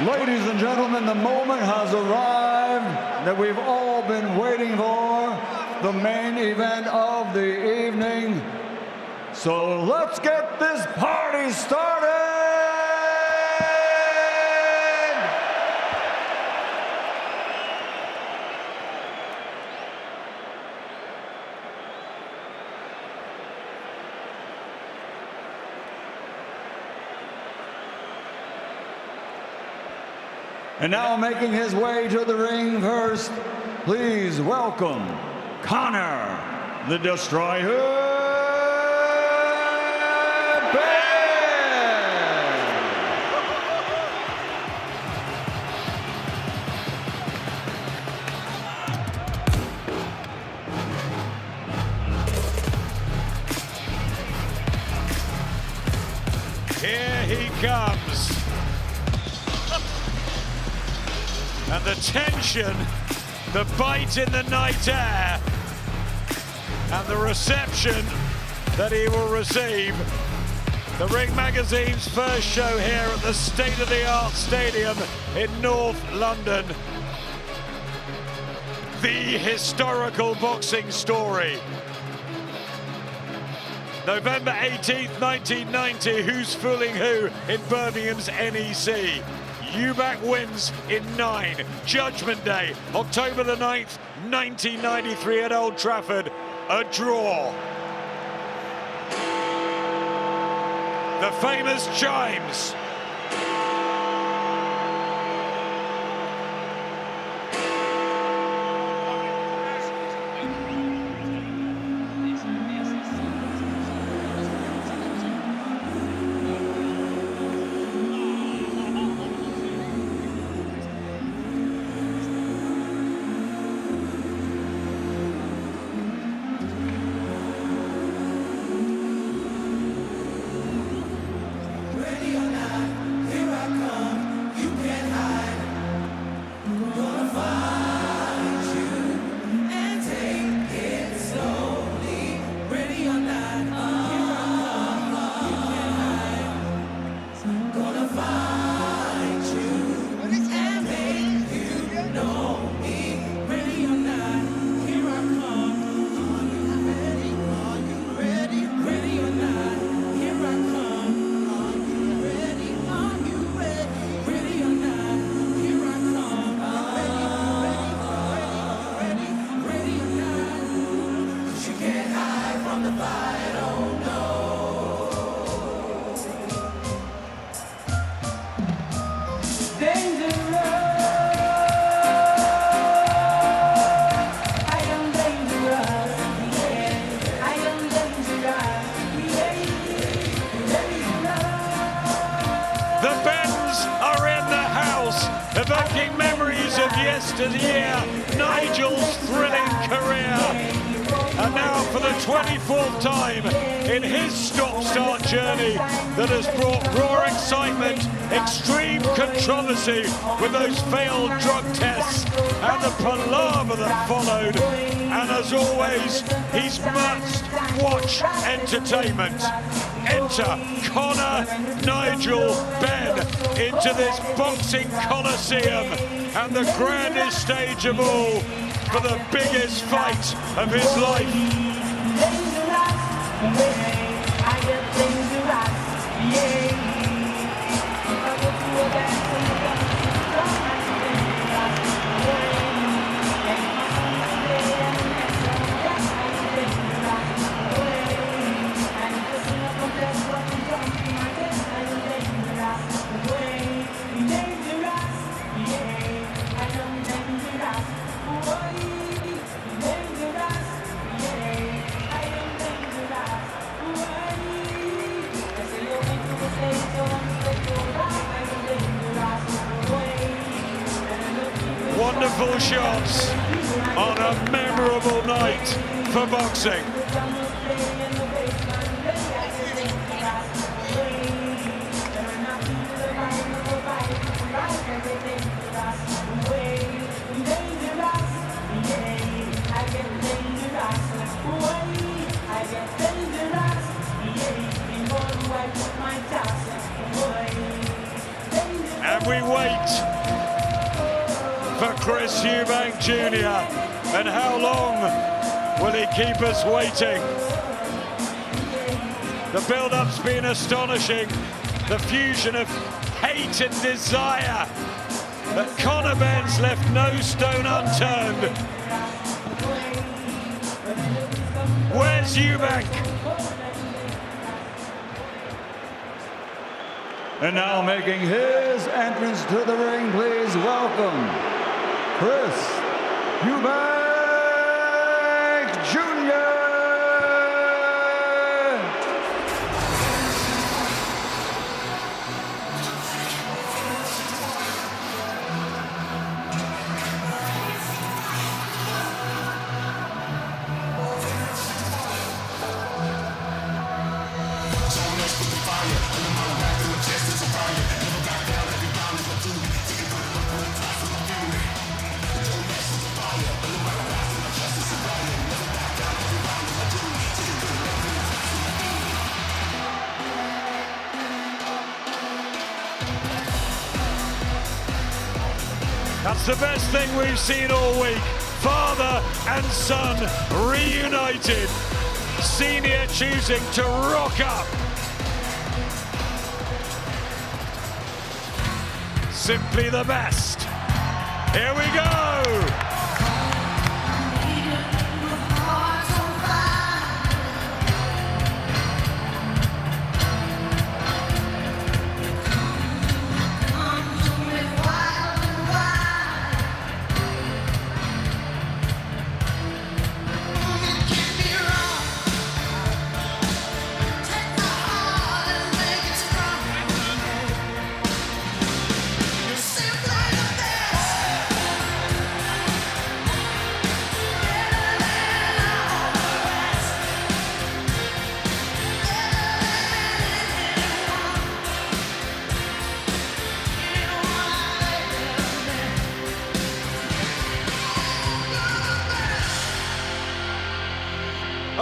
Ladies and gentlemen, the moment has arrived that we've all been waiting for, the main event of the evening. So let's get this party started! And now making his way to the ring first, please welcome Conor, the Destroyer, Benn! Here he comes. And the tension, the bite in the night air, and the reception that he will receive. The Ring Magazine's first show here at the state-of-the-art stadium in North London. The historical boxing story. November 18th, 1990, who's fooling who in Birmingham's NEC? Eubank wins in 9. Judgment Day, October the 9th, 1993 at Old Trafford, a draw. The famous chimes. Evoking memories of yesteryear, Nigel's thrilling career. And now for the 24th time in his stop-start journey that has brought raw excitement, extreme controversy with those failed drug tests and the palaver that followed. And as always, he's must-watch entertainment. Enter Conor Nigel Benn into this boxing coliseum and the grandest stage of all for the biggest fight of his life. Wonderful shots on a memorable night for boxing. And we wait wait for Chris Eubank Jr. And how long will he keep us waiting? The build-up's been astonishing. The fusion of hate and desire. But Conor Benn's left no stone unturned. Where's Eubank? And now making his entrance to the ring, please welcome Chris Eubank Jr. That's the best thing we've seen all week. Father and son reunited. Senior choosing to rock up. Simply the best. Here we go.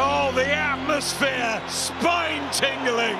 Oh, the atmosphere, spine-tingling.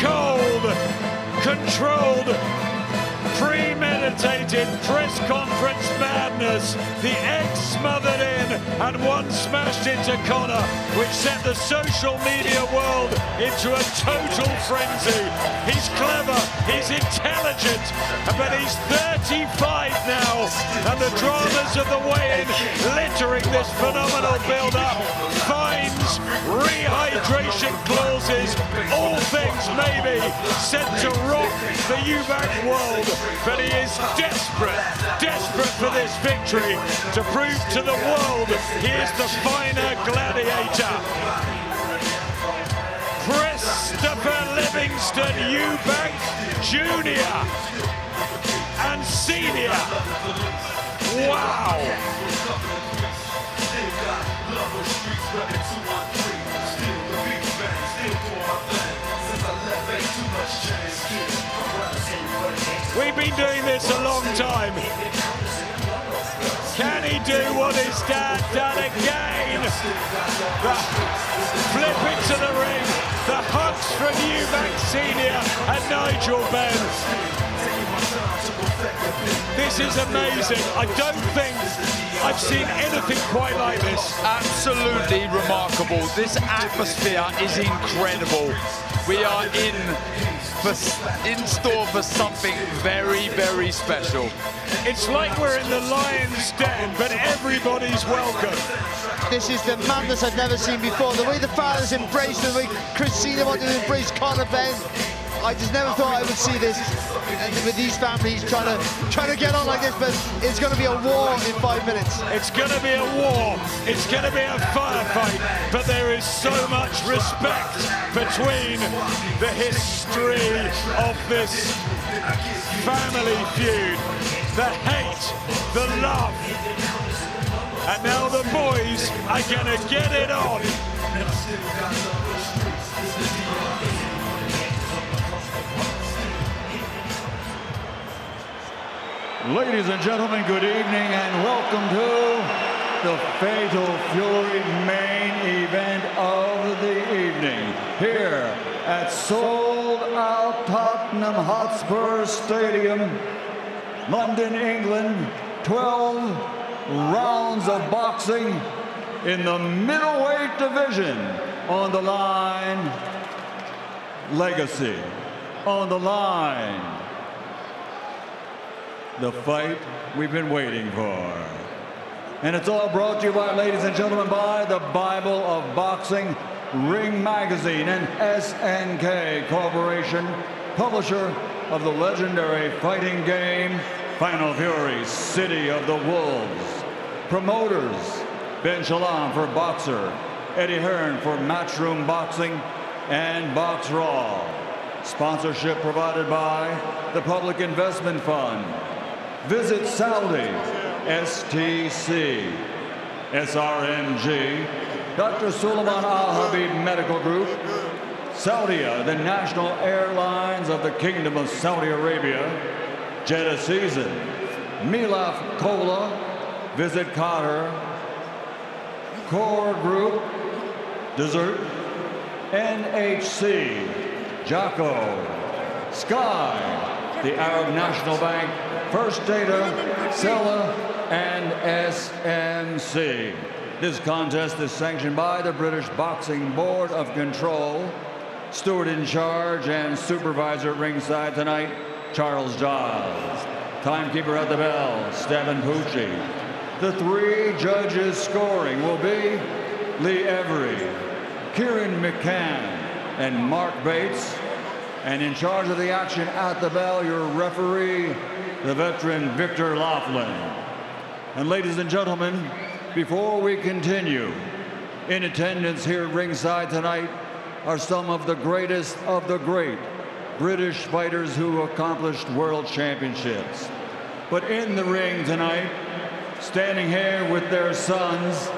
Cold, controlled, premeditated. premeditated press conference madness. The egg smothered in and one smashed into Conor, which sent the social media world into a total frenzy. He's clever, he's intelligent, but he's 35 now, and the dramas of the weigh-in littering this phenomenal build-up. Fines, rehydration clauses, all things maybe sent to rock the Eubank world, but he is desperate for this victory to prove to the world he is the finer gladiator. Christopher Livingston Eubank Jr. and Senior. Wow! We've been doing this a long time. Can he do what his dad done again? The flip into the ring. The hugs from Eubank Senior and Nigel Benn. This is amazing. I don't think I've seen anything quite like this. Absolutely remarkable. This atmosphere is incredible. We are in store for something very, very special. It's like we're in the lion's den, but everybody's welcome. This is the madness I've never seen before. The way the fathers embraced, the way Chris Cena wanted to embrace Conor Benn. I just never thought I would see this with these families trying to get on like this, but it's going to be a war in 5 minutes. It's going to be a war. It's going to be a firefight, but there is so much respect between the history of this family feud, the hate, the love, and now the boys are going to get it on. Ladies and gentlemen, good evening and welcome to the Fatal Fury main event of the evening here at sold-out Tottenham Hotspur Stadium, London, England. 12 rounds of boxing in the middleweight division. On the line, legacy. On the line, the fight we've been waiting for. And it's all brought to you by, ladies and gentlemen, by the Bible of Boxing, Ring Magazine, and SNK Corporation, publisher of the legendary fighting game, Final Fury, City of the Wolves. Promoters, Ben Shalom for Boxer, Eddie Hearn for Matchroom Boxing, and Box Raw. Sponsorship provided by the Public Investment Fund. Visit Saudi, STC, SRMG, Dr. Suleiman Al Habib Medical Group, Saudia, the national airlines of the Kingdom of Saudi Arabia, Jeddah Season, Milaf Cola, Visit Qatar, Core Group, Dessert, NHC, Jocko, Sky, the Arab National Bank, First Data, Sella, and SMC. This contest is sanctioned by the British Boxing Board of Control. Steward in charge and supervisor at ringside tonight, Charles Giles. Timekeeper at the bell, Stephen Pucci. The 3 judges scoring will be Lee Every, Kieran McCann, and Mark Bates. And in charge of the action at the bell, your referee, the veteran Victor Laughlin. And ladies and gentlemen, before we continue, in attendance here at ringside tonight are some of the greatest of the great British fighters who accomplished world championships. But in the ring tonight, standing here with their sons,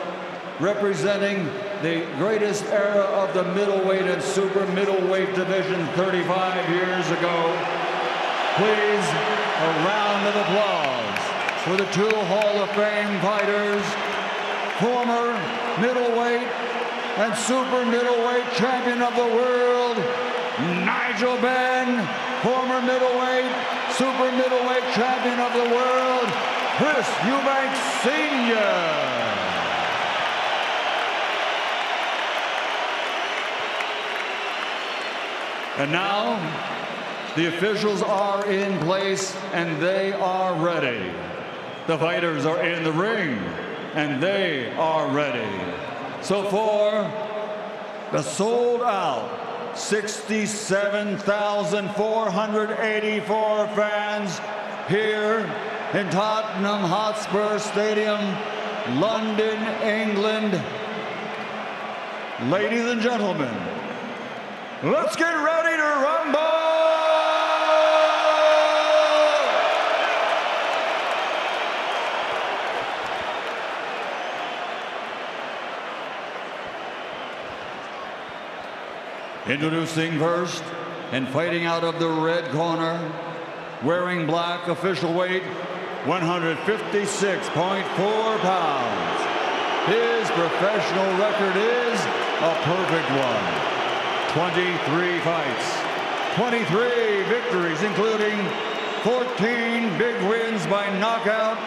representing the greatest era of the middleweight and super middleweight division 35 years ago, please, a round of applause for the 2 Hall of Fame fighters, former middleweight and super middleweight champion of the world, Nigel Benn, former middleweight, super middleweight champion of the world, Chris Eubank Sr. And now, the officials are in place and they are ready. The fighters are in the ring and they are ready. So for the sold out 67,484 fans here in Tottenham Hotspur Stadium, London, England. Ladies and gentlemen, let's get ready to rumble! Introducing first, and fighting out of the red corner, wearing black, official weight, 156.4 pounds. His professional record is a perfect one. 23 fights, 23 victories, including 14 big wins by knockout.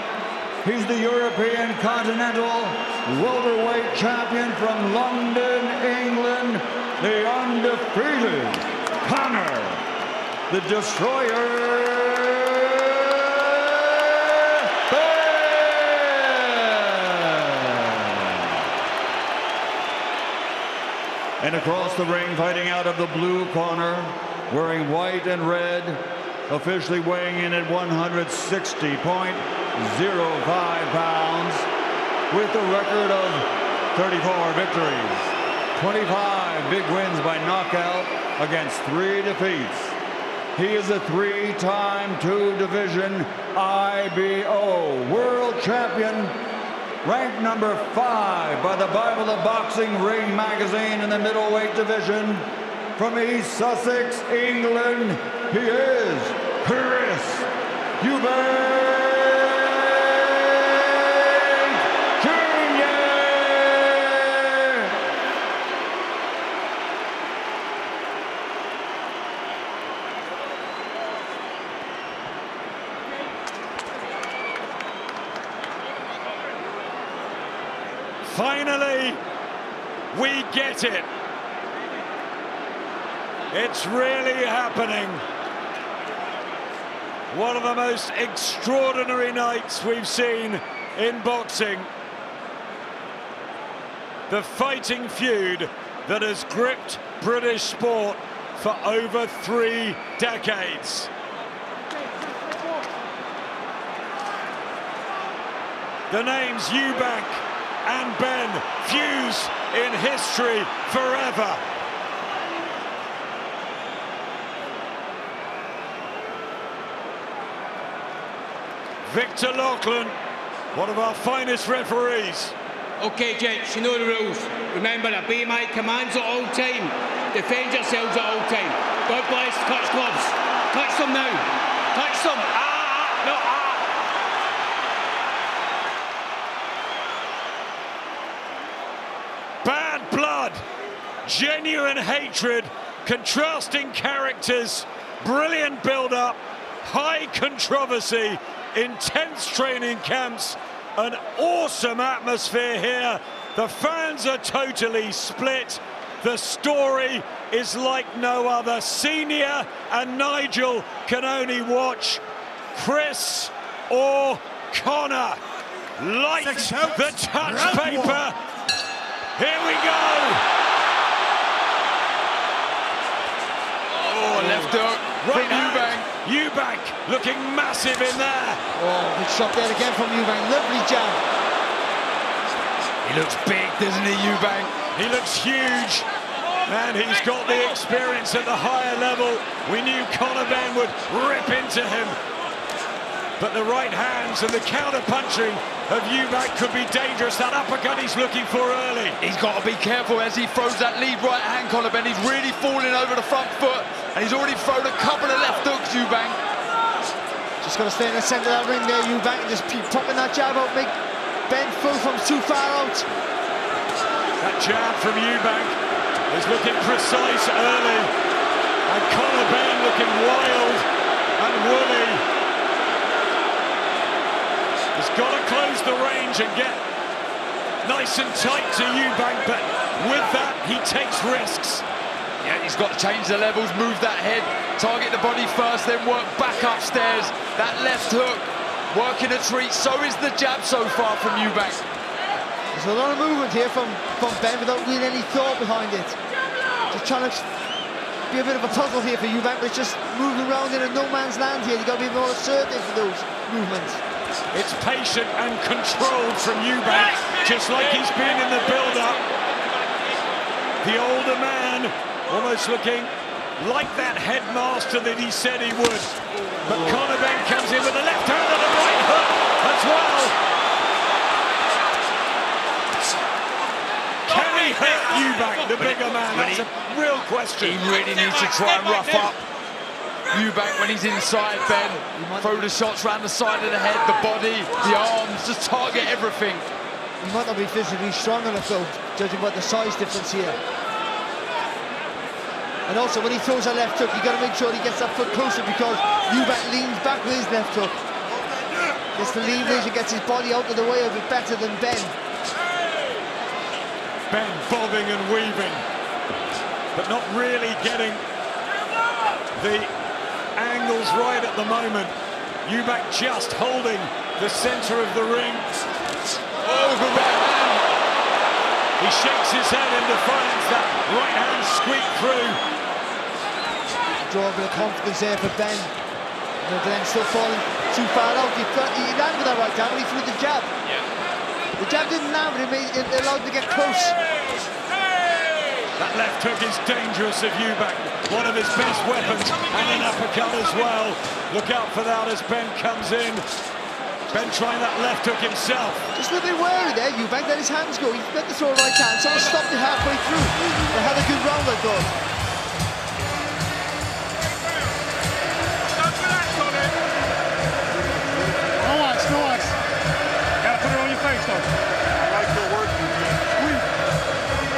He's the European Continental welterweight champion from London, England, the undefeated Conor, the Destroyer Benn. And across the ring, fighting out of the blue corner, wearing white and red, officially weighing in at 160.05 pounds, with a record of 34 victories. 25 big wins by knockout against 3 defeats. He is a 3-time 2-division IBO world champion, ranked number 5 by the Bible of Boxing Ring magazine in the middleweight division. From East Sussex, England, he is Chris Eubank. Finally, we get it. It's really happening. One of the most extraordinary nights we've seen in boxing. The fighting feud that has gripped British sport for over 3 decades. The names Eubank and Benn fuse in history forever. Victor Lachlan, one of our finest referees. Okay, gents, you know the rules. Remember, obey my commands at all time. Defend yourselves at all time. God bless. Touch gloves. Touch them now. Touch them. No, Bad blood, genuine hatred, contrasting characters, brilliant build-up, high controversy, intense training camps, an awesome atmosphere here. The fans are totally split. The story is like no other. Senior and Nigel can only watch. Chris or Conor, light the touch paper. Here we go. Oh, left hook from Eubank. Eubank looking massive in there. Oh, good shot there again from Eubank. Lovely jab. He looks big, doesn't he, Eubank? He looks huge. And he's got the experience at the higher level. We knew Conor Benn would rip into him. But the right hands and the counter-punching of Eubank could be dangerous. That uppercut he's looking for early. He's got to be careful as he throws that lead right hand, Conor Benn. He's really falling over the front foot, and he's already thrown a couple of left hooks, Eubank. Just got to stay in the centre of that ring there, Eubank, and just keep popping that jab out, make Benn full from too far out. That jab from Eubank is looking precise early, and Conor Benn looking wild And Woolley has got to close the range and get nice and tight to Eubank, but with that, he takes risks. Yeah, he's got to change the levels, move that head, target the body first, then work back upstairs. That left hook, working a treat. So is the jab so far from Eubank. There's a lot of movement here from Benn without really any thought behind it. Just trying to be a bit of a puzzle here for Eubank, but it's just moving around in a no man's land here. You've got to be more assertive for those movements. It's patient and controlled from Eubank, just like he's been in the build-up. The older man, almost looking like that headmaster that he said he would. But Conor Benn comes in with a left hand and a right hook as well. Can he hurt Eubank, the bigger man? That's a real question. He really needs to try and rough up Eubank when he's inside Benn. Throw the shots around the side of the head, the body, the arms, just target everything. He might not be physically strong enough though, judging by the size difference here. And also when he throws a left hook, you've got to make sure he gets that foot closer, because Eubank leans back with his left hook. Gets the leverage and gets his body out of the way of it better than Benn. Benn bobbing and weaving, but not really getting the angles right at the moment. Eubank just holding the centre of the ring. Oh, the right hand. He shakes his head in defiance. That right hand squeaked through. Draw a bit of confidence there for Benn. And then still falling too far out. He landed with that right hand, but he threw the jab. Yeah. The jab didn't land, but it allowed him to get close. That left hook is dangerous of Eubank. One of his best weapons, and an uppercut as well. Look out for that as Benn comes in. Benn trying that left hook himself. Just a little bit wary there, Eubank let his hands go. He meant to throw a right hand, someone stopped it halfway through. They had a good round, I thought. Nice. Gotta put it on your face, though. I like your working, man.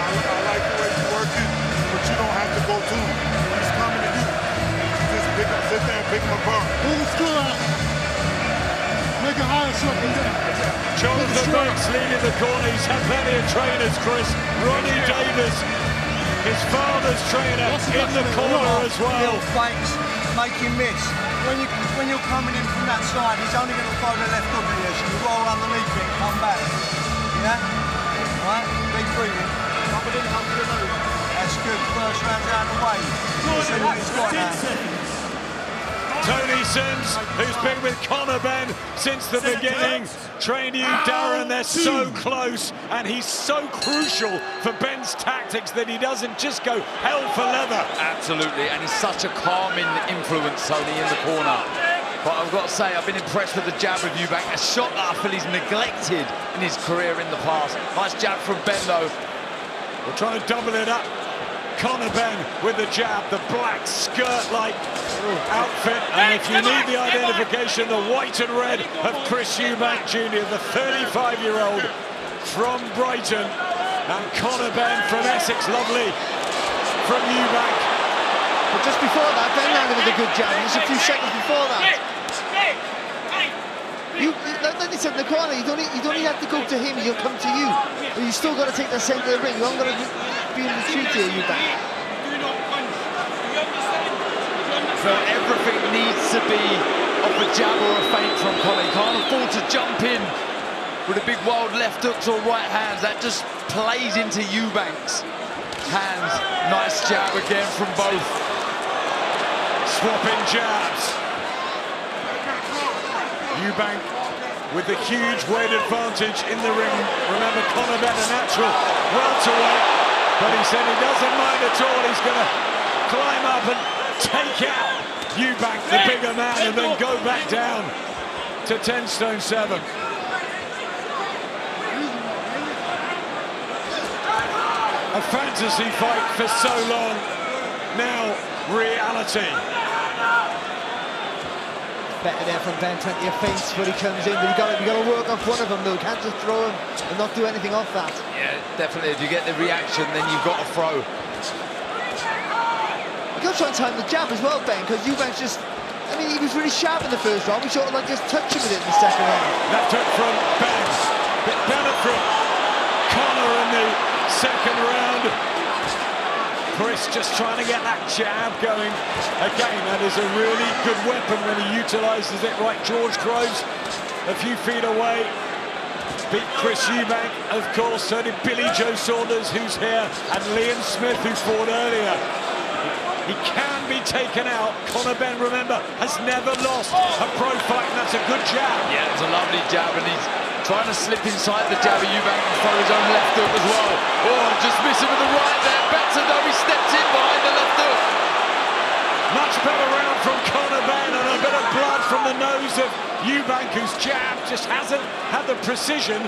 I like the way you're working, but you don't have to go to him. He's coming to you. Just sit there and pick him apart. Move the screw out. Make it higher, so Jonathan Banks leading the corner. He's had plenty of trainers, Chris. Ronnie Davis, his father's trainer, in the corner as well. Banks, make him miss. When you're coming in from that side, he's only going to throw the left hook at you, so you roll underneath it and come back. Yeah? Right? Big breathing. That's good. First round's out of the way. See what he's got now. Tony Sims, who's been with Conor Benn since the beginning, trained you, Darren. They're so close, and he's so crucial for Benn's tactics that he doesn't just go hell for leather. Absolutely, and he's such a calming influence, Tony, in the corner. But I've got to say, I've been impressed with the jab of Eubank, a shot that I feel he's neglected in his career in the past. Nice jab from Benn, though. We're trying to double it up. Conor Benn with the jab, the black skirt-like outfit, and if you need the identification, the white and red of Chris Eubank Jr., the 35-year-old from Brighton, and Conor Benn from Essex, lovely from Eubank. But just before that, Benn landed with a good jab, just a few seconds before that. Like they said in the corner, you don't even have to go to him, he'll come to you. But you still got to take the centre of the ring. You haven't got to be in the retreat here, Eubank. So everything needs to be off a jab or a feint from Conor. He can't afford to jump in with a big wild left hooks or right hands. That just plays into Eubank's hands. Nice jab again from both. Swapping jabs. Eubank with the huge weight advantage in the ring. Remember, Conor Benn, a natural welterweight, but he said he doesn't mind at all. He's going to climb up and take out Eubank, the bigger man, and then go back down to 10 stone 7. A fantasy fight for so long, now reality. Better there from Benn, plenty of feints when he comes in, but you got to work off one of them though. You can't just throw him and not do anything off that. Yeah, definitely. If you get the reaction, then you've got to throw. You got to try and time the jab as well, Benn, because Eubank's just I mean, he was really sharp in the first round. We sort of like just touched him with it in the second round. Left hook from Benn. Bit better from Conor in the second round. Chris just trying to get that jab going. Again, that is a really good weapon when he utilises it right. George Groves a few feet away. Beat Chris Eubank, of course, so did Billy Joe Saunders, who's here, and Liam Smith, who fought earlier. He can be taken out. Conor Benn, remember, has never lost a pro fight, and that's a good jab. Yeah, it's a lovely jab, and he's trying to slip inside the jab of Eubank and throw his own left hook as well. Oh, just missing with the right there. Better though, he stepped in behind the left hook. Much better round from Conor Benn, and a bit of blood from the nose of Eubank, whose jab just hasn't had the precision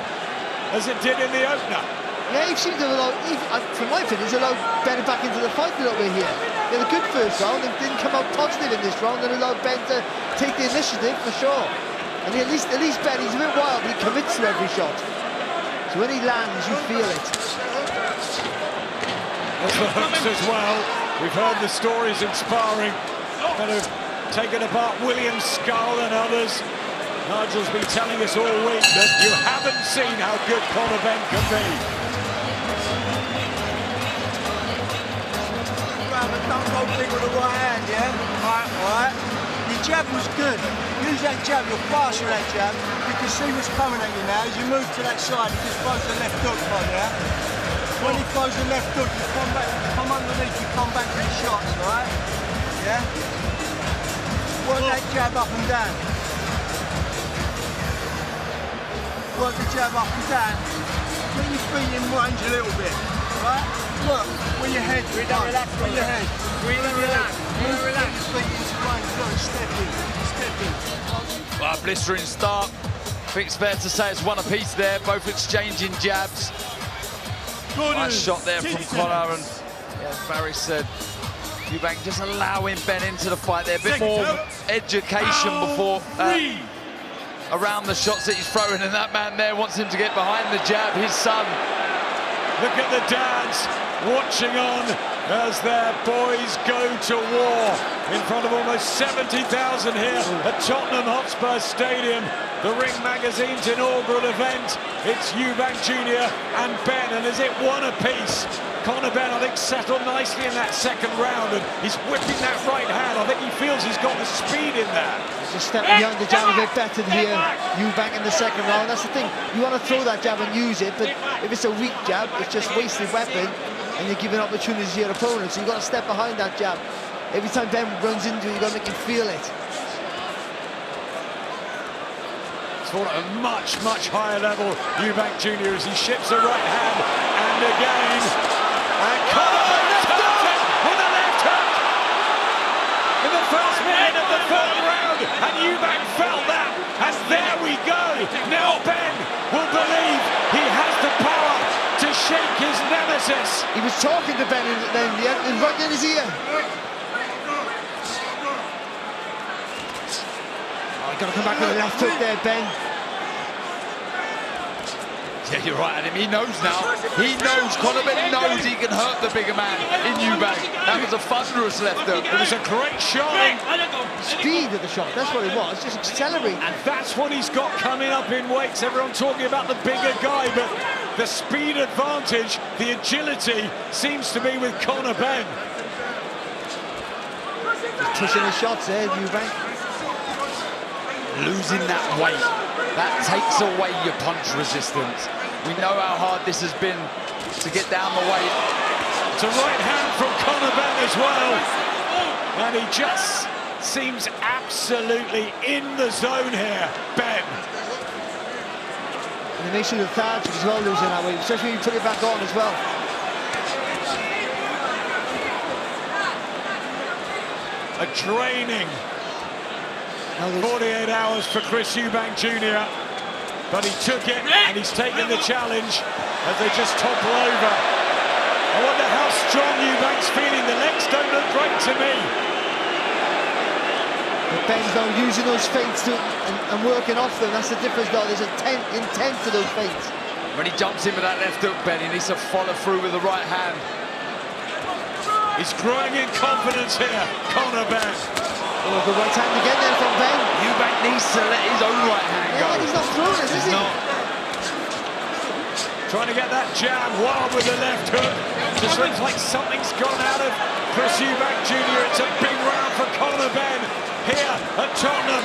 as it did in the opener. Yeah, he seemed to allow, from my opinion, he's allowed Benn back into the fight a little bit here. He had a good first round and didn't come out positive in this round and allowed Benn to take the initiative for sure. And at least Benn, he's a bit wild, but he commits to every shot. So when he lands, you feel it. There's the hooks as well. We've heard the stories in sparring that have taken apart William's skull and others. Nigel's been telling us all week that you haven't seen how good Conor Benn can be. Don't go big with the right hand, yeah? Right. Your jab was good. Use that jab, you're fast with that jab. You can see what's coming at you now. As you move to that side, he just throws the left hook on, yeah? When he throws the left hook, you come back, come underneath, you come back with the shots, right? Yeah? Work that jab up and down. Work the jab up and down. Get your feet in range a little bit, right? Look, with your head, with your head. Really relax. Move your feet into range, look, step in. Well, blistering start. I think it's fair to say it's one apiece there, both exchanging jabs. Nice shot there from Conor, and yeah, Barry said, Eubank just allowing Benn into the fight there, a bit more education before around the shots that he's throwing, and that man there wants him to get behind the jab, his son. Look at the dads watching on as their boys go to war in front of almost 70,000 here at Tottenham Hotspur Stadium. The Ring Magazine's inaugural event. It's Eubank Jr. and Benn, and is it one apiece? Conor Benn, I think, settled nicely in that second round, and he's whipping that right hand. I think he feels he's got the speed in there. Just step behind the jab a bit better here, Eubank in the second round. That's the thing, you want to throw that jab and use it, but if it's a weak jab, it's just wasted weapon, and you're giving opportunities to your opponent, so you've got to step behind that jab. Every time Benn runs into it, you've got to make him feel it. It's fought at a much, much higher level, Eubank Jr. as he ships a right hand, and again, and Conor turns it with a left hook in the first minute of the third round, and Eubank felt that, and there we go. Now Benn will believe he has the power to shake his nemesis. He was talking to Benn and right in his ear. Got to come back with a left hook there, Benn. Yeah, you're right, Adam. He knows now. He knows, Conor Benn knows he can hurt the bigger man in Eubank. That was a thunderous left hook. It was a great shot. Speed of the shot, that's what it was, just accelerating. And that's what he's got coming up in weights. Everyone talking about the bigger guy, but the speed advantage, the agility, seems to be with Conor Benn. He's pushing his shots there, Eubank. Losing that weight, that takes away your punch resistance. We know how hard this has been to get down the weight. It's a right hand from Conor Benn as well. And he just seems absolutely in the zone here, Benn. And it makes you lethargic as well, losing that weight, especially when you put it back on as well. A draining 48 hours for Chris Eubank Jr. But he took it, and he's taken the challenge as they just topple over. I wonder how strong Eubank's feeling. The legs don't look great to me. But Benn's now using those feints and working off them. That's the difference, though. There's intent to those feints. When he jumps in with that left hook, Benn, he needs to follow through with the right hand. He's growing in confidence here, Conor Benn. Oh, good right hand again there from Benn. Eubank needs to let his own right hand go. Yeah, he's not throwing it, is he? Not. Trying to get that jab wild with the left hook. Just looks like something's gone out of Chris Eubank Jr. It's a big round for Conor Benn here at Tottenham.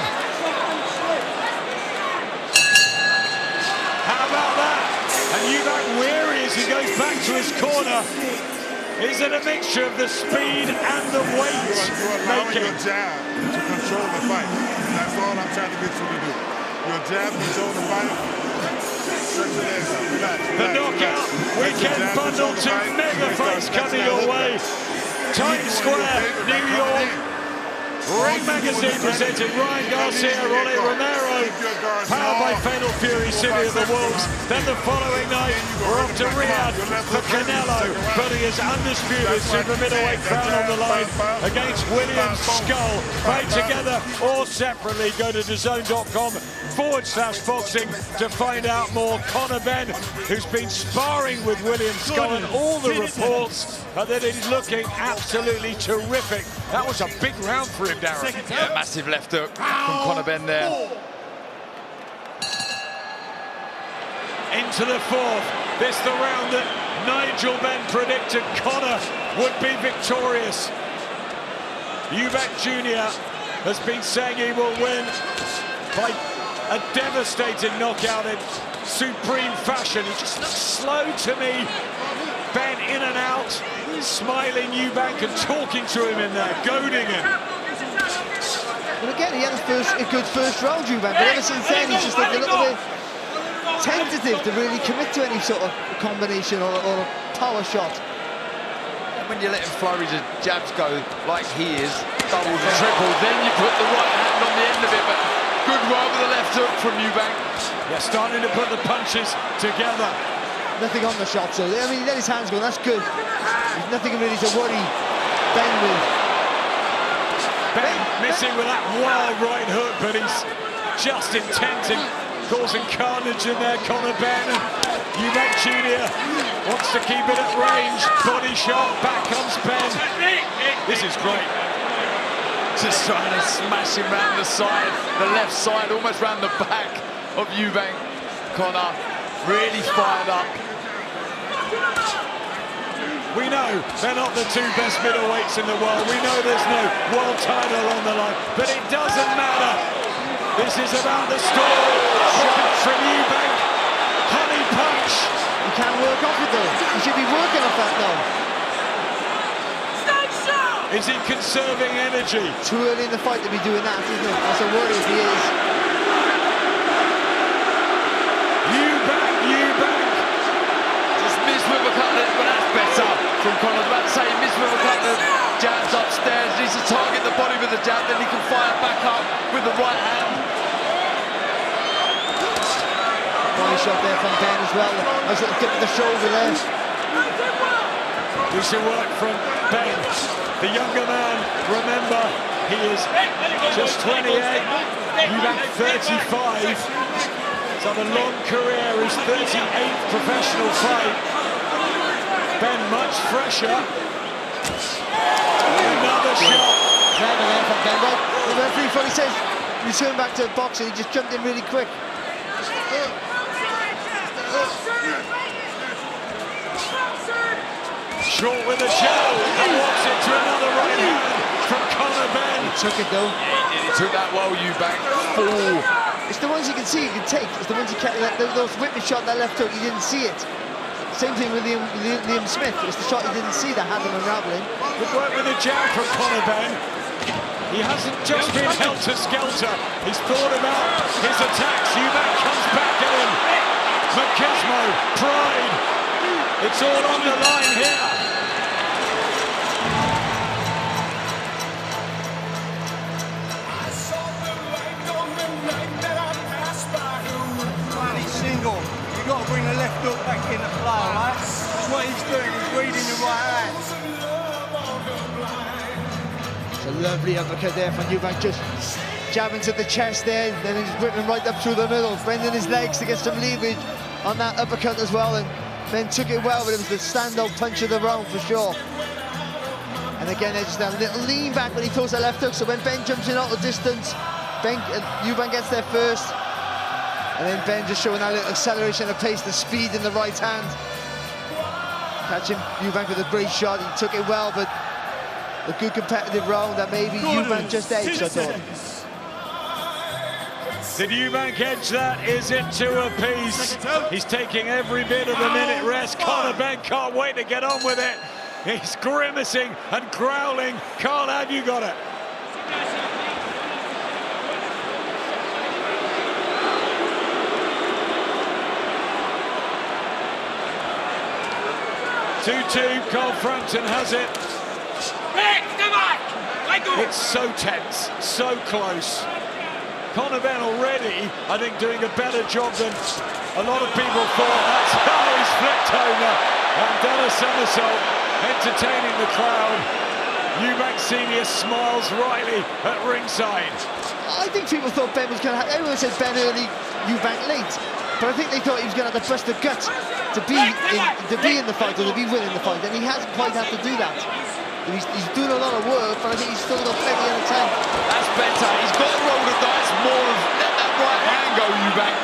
How about that? And Eubank weary as he goes back to his corner. Is it a mixture of the speed and the weight You're allowing making? your jab to control the fight. That's all I'm trying to get you to do. Your jab control the fight. Stretch your legs out. Relax, The knockout weekend bundle, two mega fights coming your way. Times Square, New York. Ring Magazine presenting Ryan Garcia, Rolly Romero, powered by Fatal Fury, City of the Wolves. Then the following night, we're off to Riyadh for Canelo, putting his undisputed super middleweight crown on the line against William Skull. Fight together or separately. Go to DAZN.com/boxing to find out more. Conor Benn, who's been sparring with William Skull, and all the reports are that he's looking absolutely terrific. That was a big round for him, Darren. Yeah, massive left hook from Conor Benn there. Into the fourth. This the round that Nigel Benn predicted Conor would be victorious. Eubank Jr. has been saying he will win by a devastating knockout in supreme fashion. He just looks slow to me. Benn in and out, smiling Eubank and talking to him in there, goading him. Well, again, he had a good first round, Eubank, but ever since then, he's just looked a little bit tentative to really commit to any sort of combination or a power shot. And when you let him flurry his jabs go like he is, doubles and triples, then you put the right hand on the end of it, but good work with the left hook from Eubank. Yeah, starting to put the punches together. Nothing on the shot, so I mean, he let his hands go, that's good. There's nothing really to worry Benn with. Benn missing with that wild right hook, but he's just intent in causing carnage in there. Conor Benn, Eubank Jr. wants to keep it at range. Body shot, back comes Benn. This is great. Just trying to smash him round the side, the left side, almost round the back of Eubank. Conor really fired up. We know they're not the two best middleweights in the world. We know there's no world title on the line, but it doesn't matter. This is about the story. Shot from Eubank. Honey punch. He can't work off it though. He should be working off that though. Is he conserving energy? Too early in the fight to be doing that, isn't it? That's a worry if he is. Eubank. Just missed with a couple of, but that's better from Conor. I was about to say, he missed with a couple of jabs upstairs. Needs to target the body with the jab, then he can fire back up with the right hand. Body shot there from Benn as well. Nice little dip of the shoulder there. Decent work from Benn. The younger man, remember, he is just 28, Eubank 35. He's had a long career, his 38th professional fight. Benn much fresher. Another shot. Clever there from Benn. Well, the referee thought he says return back to boxing. He just jumped in really quick. Short with a jab, and walks into another right hand from Conor Benn. He took it though. He took that well, Eubank. Full. It's the ones you can see, you can take. It's the ones you can't. Those whipping shot, that left hook, you didn't see it. Same thing with Liam Smith. It's the shot you didn't see that had him unraveling. Good work with a jab from Conor Benn. He hasn't just been helter-skelter. He's thought about his attacks. Eubank comes back at him. Machismo, pride. It's all on the line here. Single. You've got to bring the left hook back into play, right? That's what he's doing. He's reading the right hand. It's a lovely uppercut there from Eubank, just jabbing to the chest there, then he's whipping right up through the middle, bending his legs to get some leverage on that uppercut as well, and then took it well, but it was the standout punch of the round for sure. And again, there's just that little lean back when he throws that left hook. So when Benn jumps in out of distance, Eubank gets there first. And then Benn just showing that little acceleration of pace, the speed in the right hand. Catching Eubank with a great shot. He took it well, but a good competitive round that maybe Eubank just edged, I thought. Did Eubank edge that? Is it 2 apiece? He's taking every bit of the minute rest. Conor Benn can't wait to get on with it. He's grimacing and growling. Carl, have you got it? Carl Frampton has it. It's so tense, so close. Conor Benn already, I think, doing a better job than a lot of people thought. That's how he's flipped over and done a somersault, entertaining the crowd. Eubank Senior smiles wryly at ringside. I think people thought Benn was going to have... Everyone said Benn early, Eubank late. But I think they thought he was going to have to bust the guts to be in the fight or to be winning the fight, and he hasn't quite had to do that. He's doing a lot of work, but I think he's still got plenty in the tank. That's better. He's got to roll the dice more. Let that right hand go, Eubank.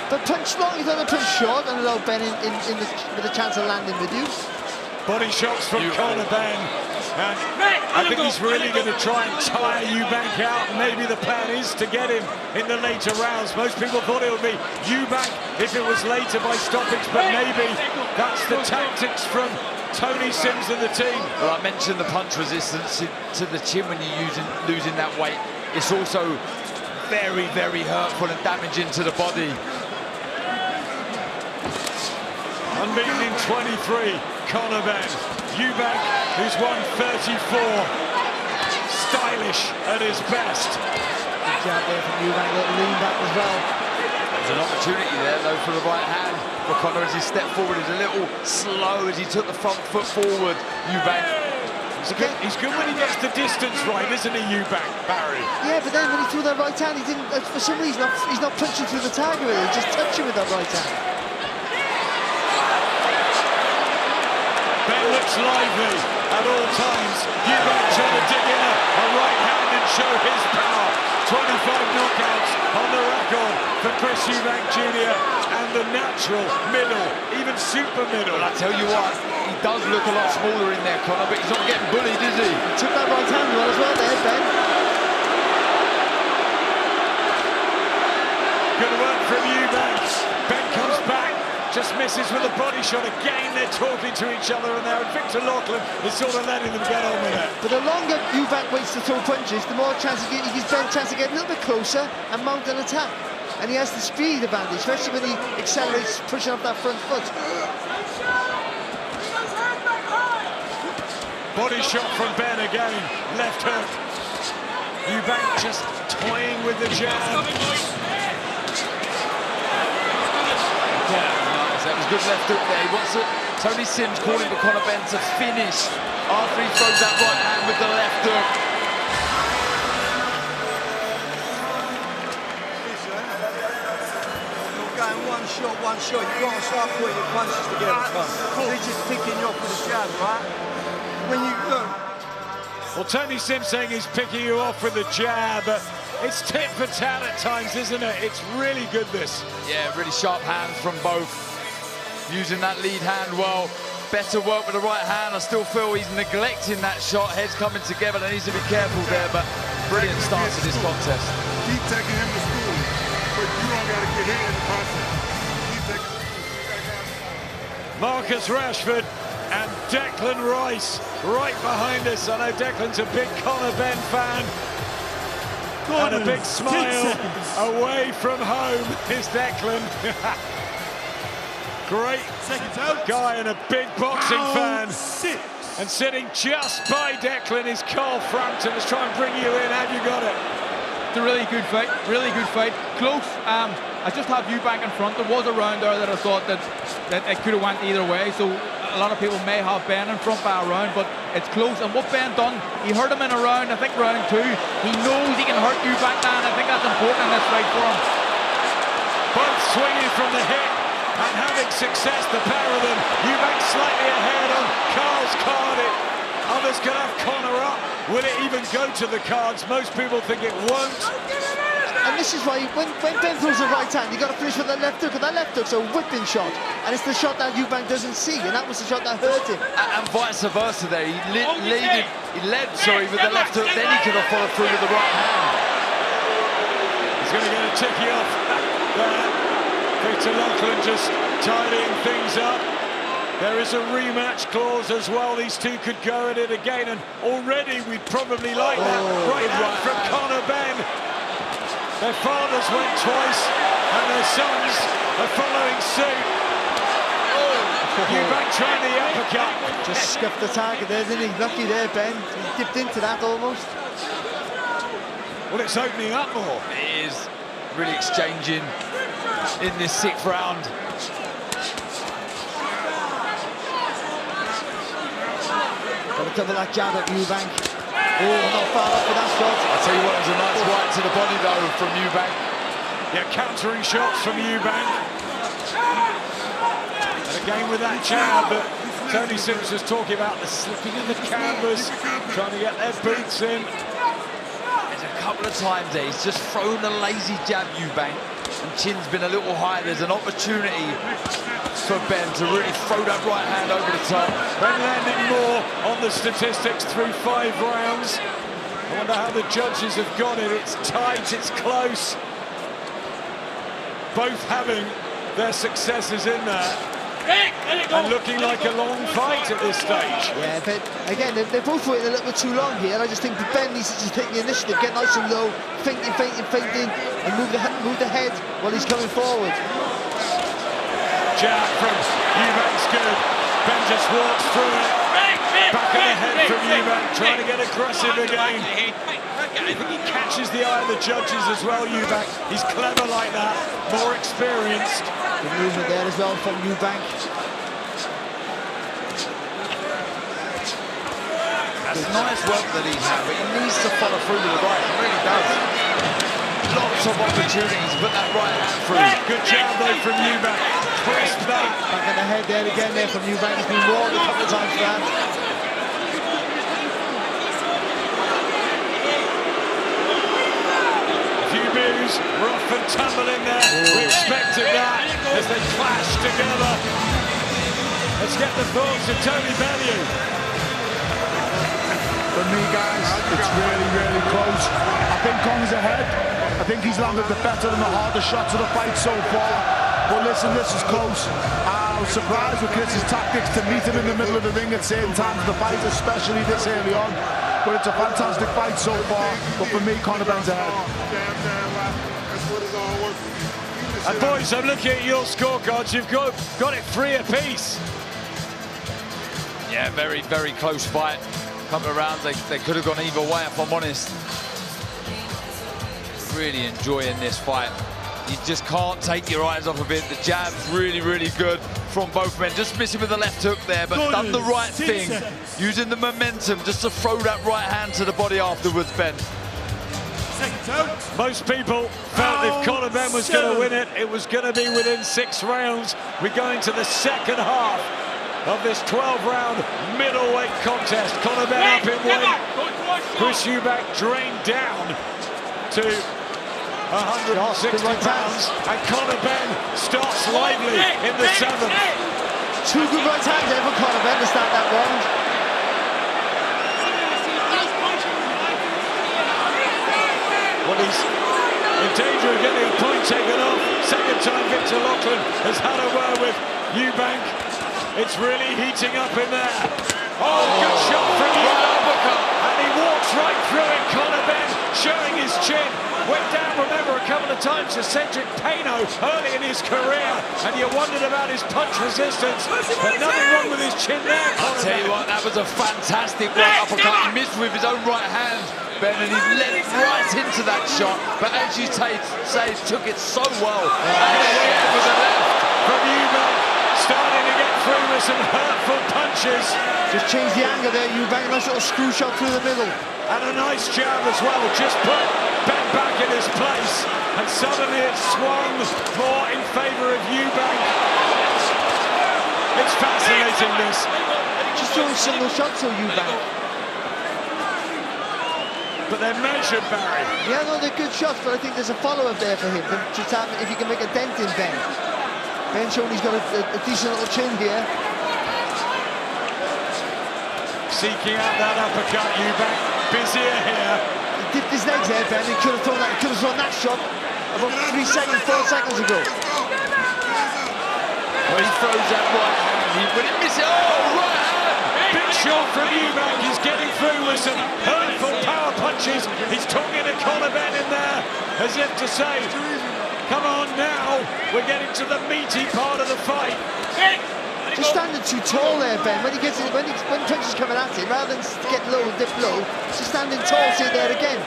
But punch long, he's done a punch short and allowed Benn with a chance of landing with you. Body shots from Conor Benn. And I think he's really going to try and tire Eubank out. Maybe the plan is to get him in the later rounds. Most people thought it would be Eubank if it was later by stoppage, but maybe that's the tactics from Tony Sims and the team. Well, I mentioned the punch resistance to the chin when you're losing that weight. It's also very, very hurtful and damaging to the body. Unbeaten in 23, Conor Benn. Eubank, who's won 34. Stylish at his best. Good job there from Eubank, little lean back as well. There's an opportunity there, though, for the right hand. For Conor, as he stepped forward, is a little slow as he took the front foot forward. Eubank. He's good when he gets the distance right, isn't he, Eubank, Barry? Yeah, but then when he threw that right hand, he didn't. For some reason, he's not punching through the tag with it. He's just touching with that right hand. Benn looks lively at all times. Eubank trying to dig in a right hand and show his power. 25 knockouts on the record for Chris Eubank Jr. and the natural middle, even super middle. Well, I tell you what, he does look a lot smaller in there, Conor, but he's not getting bullied, is he? He took that right hand well as well there, Benn. Good work from Eubank. Benn comes back. Just misses with a body shot. Again, they're talking to each other in there, and Victor Lachlan is sort of letting them get on with it. But the longer Eubank waits to throw punches, the more chance he gives Benn a chance to get a little bit closer and mount an attack. And he has the speed advantage, especially when he accelerates, pushing up that front foot. Body shot from Benn again. Left hook. Eubank just toying with the jab. That was good left hook there. He wants it. Tony Sims calling for Conor Benn to finish after he throws that right hand with the left hook. You're going one shot. You've got to start putting your punches together, son. They're just picking you off with a jab, right? When you look. Well, Tony Sims saying he's picking you off with the jab. It's tit for tat at times, isn't it? It's really good, this. Yeah, really sharp hands from both. Using that lead hand well. Better work with the right hand. I still feel he's neglecting that shot. Heads coming together. There needs to be careful there, but brilliant start to this contest. Keep taking him to school, but you don't got to get hit in the process. Keep taking him to school. Marcus Rashford and Declan Rice right behind us. I know Declan's a big Conor Benn fan. And a big smile away from home is Declan. Great guy and a big boxing fan. And sitting just by Declan is Carl Frampton. Let's try and bring you in. Have you got it? It's a really good fight, close. I just have Eubank in front. There was a round there that I thought that it could have went either way, so a lot of people may have Benn in front by a round, but it's close. And what Benn done, he hurt him in a round, I think round 2. He knows he can hurt Eubank now, and I think that's important in this fight for him. Both swinging from the hip and having big success, the pair of them. Eubank slightly ahead on Carl's card. Others can have Conor up. Will it even go to the cards? Most people think it won't. And this is why when Benn throws the right hand, you got to finish with the left hook, and that left hook's a whipping shot, and it's the shot that Eubank doesn't see, and that was the shot that hurt him. And vice versa there. He led with the left hook, then he could have followed through with the right hand. He's going to get a ticky off there. Peter Lachlan just tidying things up. There is a rematch clause as well. These two could go at it again, and already we'd probably like that. Right hand from Conor Benn. Their fathers went twice, and their sons are following suit. Eubank trying the uppercut. Just scuffed the target there, didn't he? Lucky there, Benn. He dipped into that almost. Well, it's opening up more. It is really exchanging in this 6th round. Got to cover that jab at Eubank. Oh, not far off for that shot. I'll tell you what, it was a nice right to the body though from Eubank. Yeah, countering shots from Eubank. And again with that jab, but Tony Sims was talking about the slipping of the canvas, trying to get their boots in. There's a couple of times there, he's just thrown a lazy jab, Eubank, and chin's been a little high. There's an opportunity for Benn to really throw that right hand over the top. Benn landing more on the statistics through 5 rounds. I wonder how the judges have got it. It's tight, it's close. Both having their successes in there. And looking like a long fight at this stage. Yeah, but again, they're both waiting a little bit too long here. I just think that Benn needs to just take the initiative, get nice and low, feinting, and move the head while he's coming forward. Jab from Eubank's good. Benn just walks through it. Back of the head from Eubank, trying to get aggressive again. I think he catches the eye of the judges as well, Eubank. He's clever like that, more experienced. Good movement there as well from Eubank. That's nice work that he's had, but he needs to follow through with the right. He really does. Lots of opportunities, put that right hand through. Good jab though from Eubank. Twist that. Back in the head there again there from Eubank. He's been warned a couple of times for that. Rough and tumble in there. We expected that as they clash together. Let's get the thoughts of Tony Benn. For me, guys, it's really, really close. I think Conor's ahead. I think he's landed the better and the harder shots of the fight so far. But listen, this is close. I was surprised with Chris's tactics to meet him in the middle of the ring at certain times of the fight, especially this early on. But it's a fantastic fight so far. But for me, Conor Benn's ahead. And boys, I'm looking at your scorecards. You've got it 3 apiece. Yeah, very, very close fight. Couple of rounds, they could have gone either way, if I'm honest. Really enjoying this fight. You just can't take your eyes off of it. The jab's really, really good from both men. Just missing with the left hook there, but done the right thing. Using the momentum just to throw that right hand to the body afterwards, Benn. Most people felt if Conor Benn was going to win it, it was going to be within 6 rounds. We go into the second half of this 12-round middleweight contest. Conor Benn up in weight. Chris Eubank drained down to 160 pounds. And Conor Benn starts lively in the 7th. 2 good right hands there for Conor Benn to start that round. Well, he's in danger of getting a point taken off. Second time Victor Lachlan has had a word with Eubank. It's really heating up in there. Oh, good shot from Eubank. And he walks right through it. Conor Benn showing his chin. Went down, remember, a couple of times to Cedric Payno early in his career. And you wondered about his punch resistance. But nothing wrong with his chin there, Conor I'll tell you what, that was a fantastic right uppercut. He missed with his own right hand. Benn, and he led right into that shot, but as you say, took it so well. And again with the left from Eubank, starting to get through with some hurtful punches. Just change the angle there, Eubank, a nice little screw shot through the middle. And a nice jab as well, just put Benn back in his place, and suddenly it swung more in favour of Eubank. getting this. Just throwing single shots on Eubank. But they're measured, Barry. Yeah, no, they're good shots, but I think there's a follow-up there for him. Just have, if he can make a dent in Benn. Benn showing he's got a decent little chin here. Seeking out that uppercut, Eubank. Busier here. He dipped his legs there, Benn. He could have thrown that shot about 3 seconds, 4 seconds ago. Well, he throws that right hand. But he misses. Oh, right hand! Big shot from Eubank. He's getting through with some hurtful power punches. He's talking to Conor Benn in there, as if to say, come on now, we're getting to the meaty part of the fight. Just standing too tall there, Benn. When he gets it, when punches coming at him, rather than get low, dip low, just standing tall, sit there again.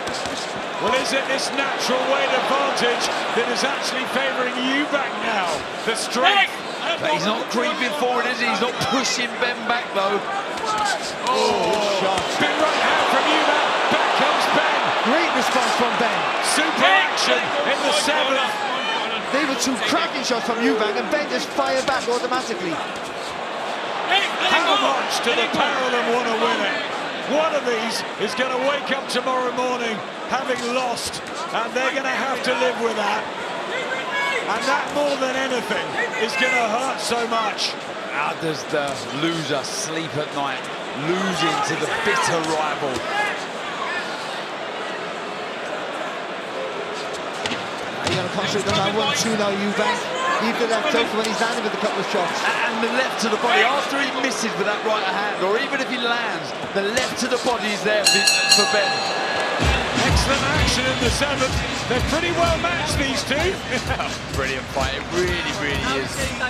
Well, is it this natural weight advantage that is actually favouring Eubank now? The strength. But he's not creeping forward, is he? He's not pushing Benn back, though. Shot. Big right hand from Eubank. Back comes Benn. Great response from Benn. Super action in the 7th. They were two cracking shots from Eubank, and Benn just fired back automatically. How much do the pair of them want to win it? One of these is going to wake up tomorrow morning having lost, and they're going to have to live with that. And that, more than anything, is going to hurt so much. How does the loser sleep at night, losing to the bitter rival? You're going to concentrate on that 1-2 now, Eubank. Leave the left hook when he's landing with a couple of shots. And the left to the body, after he misses with that right hand, or even if he lands, the left to the body is there for Benn. Excellent action in the 7th. They're pretty well matched, these two. Brilliant fight, it really, really is. You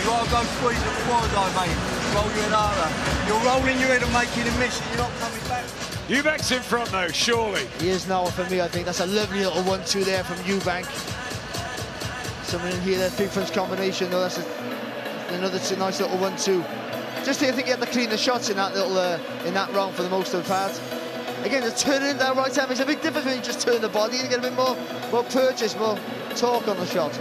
gotta go squeeze the quad though, mate. Roll your head harder. You're rolling your head and making a miss, and you're not coming back. Eubank's in front though, surely. He is now for me, I think. That's a lovely little 1-2 there from Eubank. Someone in here, that big French combination, though, that's another nice little 1-2. Just I think he had to clean the shots in that little in that round for the most of the part. Again, the turning that right hand makes a big difference when you just turn the body and get a bit more purchase, more torque on the shot.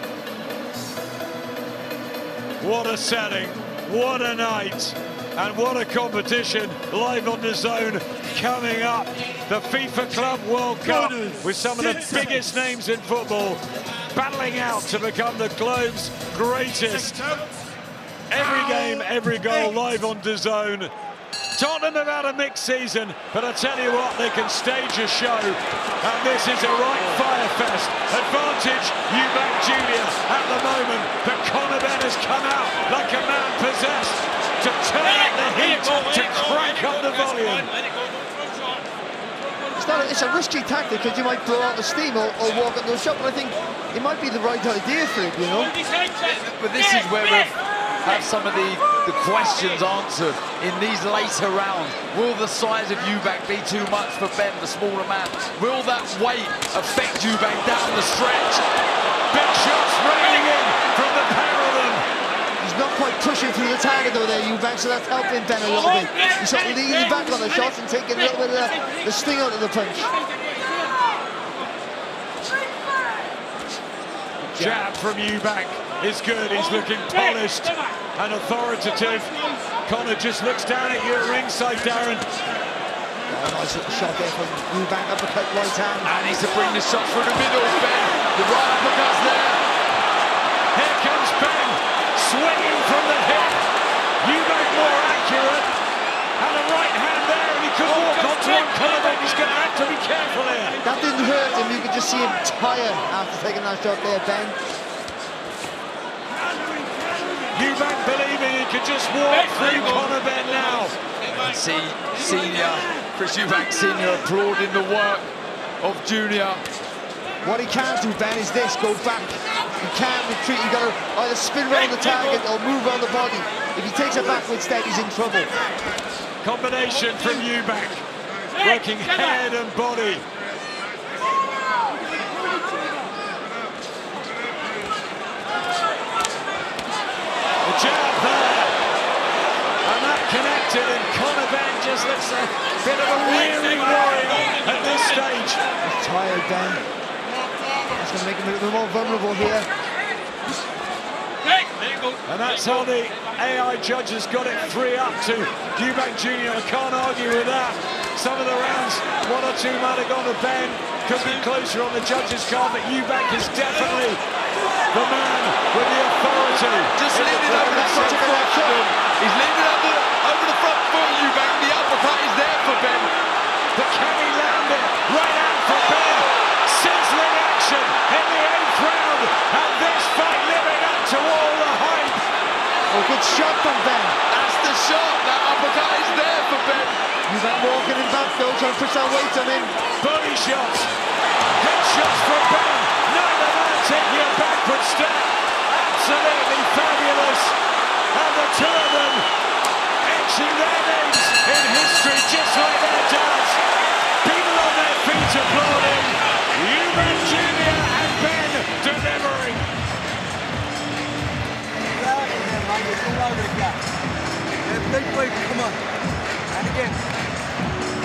What a setting, what a night, and what a competition live on DAZN coming up. The FIFA Club World Cup with some of the biggest names in football battling out to become the globe's greatest. Every game, every goal live on DAZN. Tottenham have had a mixed season, but I tell you what, they can stage a show, and this is a right fire fest. Advantage Eubank Jr. at the moment, but Conor Benn has come out like a man possessed to turn up the heat, to crank up the volume. It's a risky tactic because you might blow out the steam or walk into a shot, but I think it might be the right idea for him, you know. But this is where we have some of the questions answered in these later rounds. Will the size of Eubank be too much for Benn, the smaller man? Will that weight affect Eubank down the stretch? Big shots raining in from the pair of them. He's not quite pushing through the target though there, Eubank, so that's helping Benn a little bit. He's sort of leaning back on the shots and taking a little bit of the sting out of the punch. Jab from Eubank is good. He's looking polished and authoritative. Conor just looks down at you at ringside, Darren. Oh, nice little shot there from Eubank, uppercut right hand. And he's to bring the shot through the middle, Benn. The right uppercut's there. Here comes Benn, swinging from the hip. Eubank more accurate. And a right hand there, and he could walk onto one. Conor Benn, he's going to have to be careful here. That didn't hurt him, you could just see him tired after taking that shot there, Benn. Eubank believing he could just walk through Conor Benn now. And see Chris Eubank Senior applauding the work of Junior. What he can't do, Benn, is this, go back. He can't retreat, you've got to either spin around the target or move around the body. If he takes a backward step, he's in trouble. Combination from Eubank, working head and body. The jab there, and that connected, and Conor Benn just looks a bit of a weary warrior at this stage. He's tired, Benn. That's going to make him a little bit more vulnerable here. And that's how the AI judges got it 3-up to Eubank Jr. I can't argue with that. Some of the rounds, 1 or 2 might have gone to Benn. Could be closer on the judges' card, but Eubank is definitely the man with the authority. Just leaning over the front foot. He's leaning over the front foot, Eubank. The uppercut is there for Benn. But can he land it? Right out for Benn. Sizzling action in the 8th round. And this fight living up to all the hype. Oh, good shot from Benn. That's the shot. That uppercut is there for Benn. Eubank walking him back though, trying to push that weight on him. Body shots. Head shots for Benn. Neither man taking a backward step. Absolutely fabulous. And the two of them etching their names in history just like their dads. People on their feet applauding. Eubank Jr. and Benn delivering. Big breathe, come on. And again.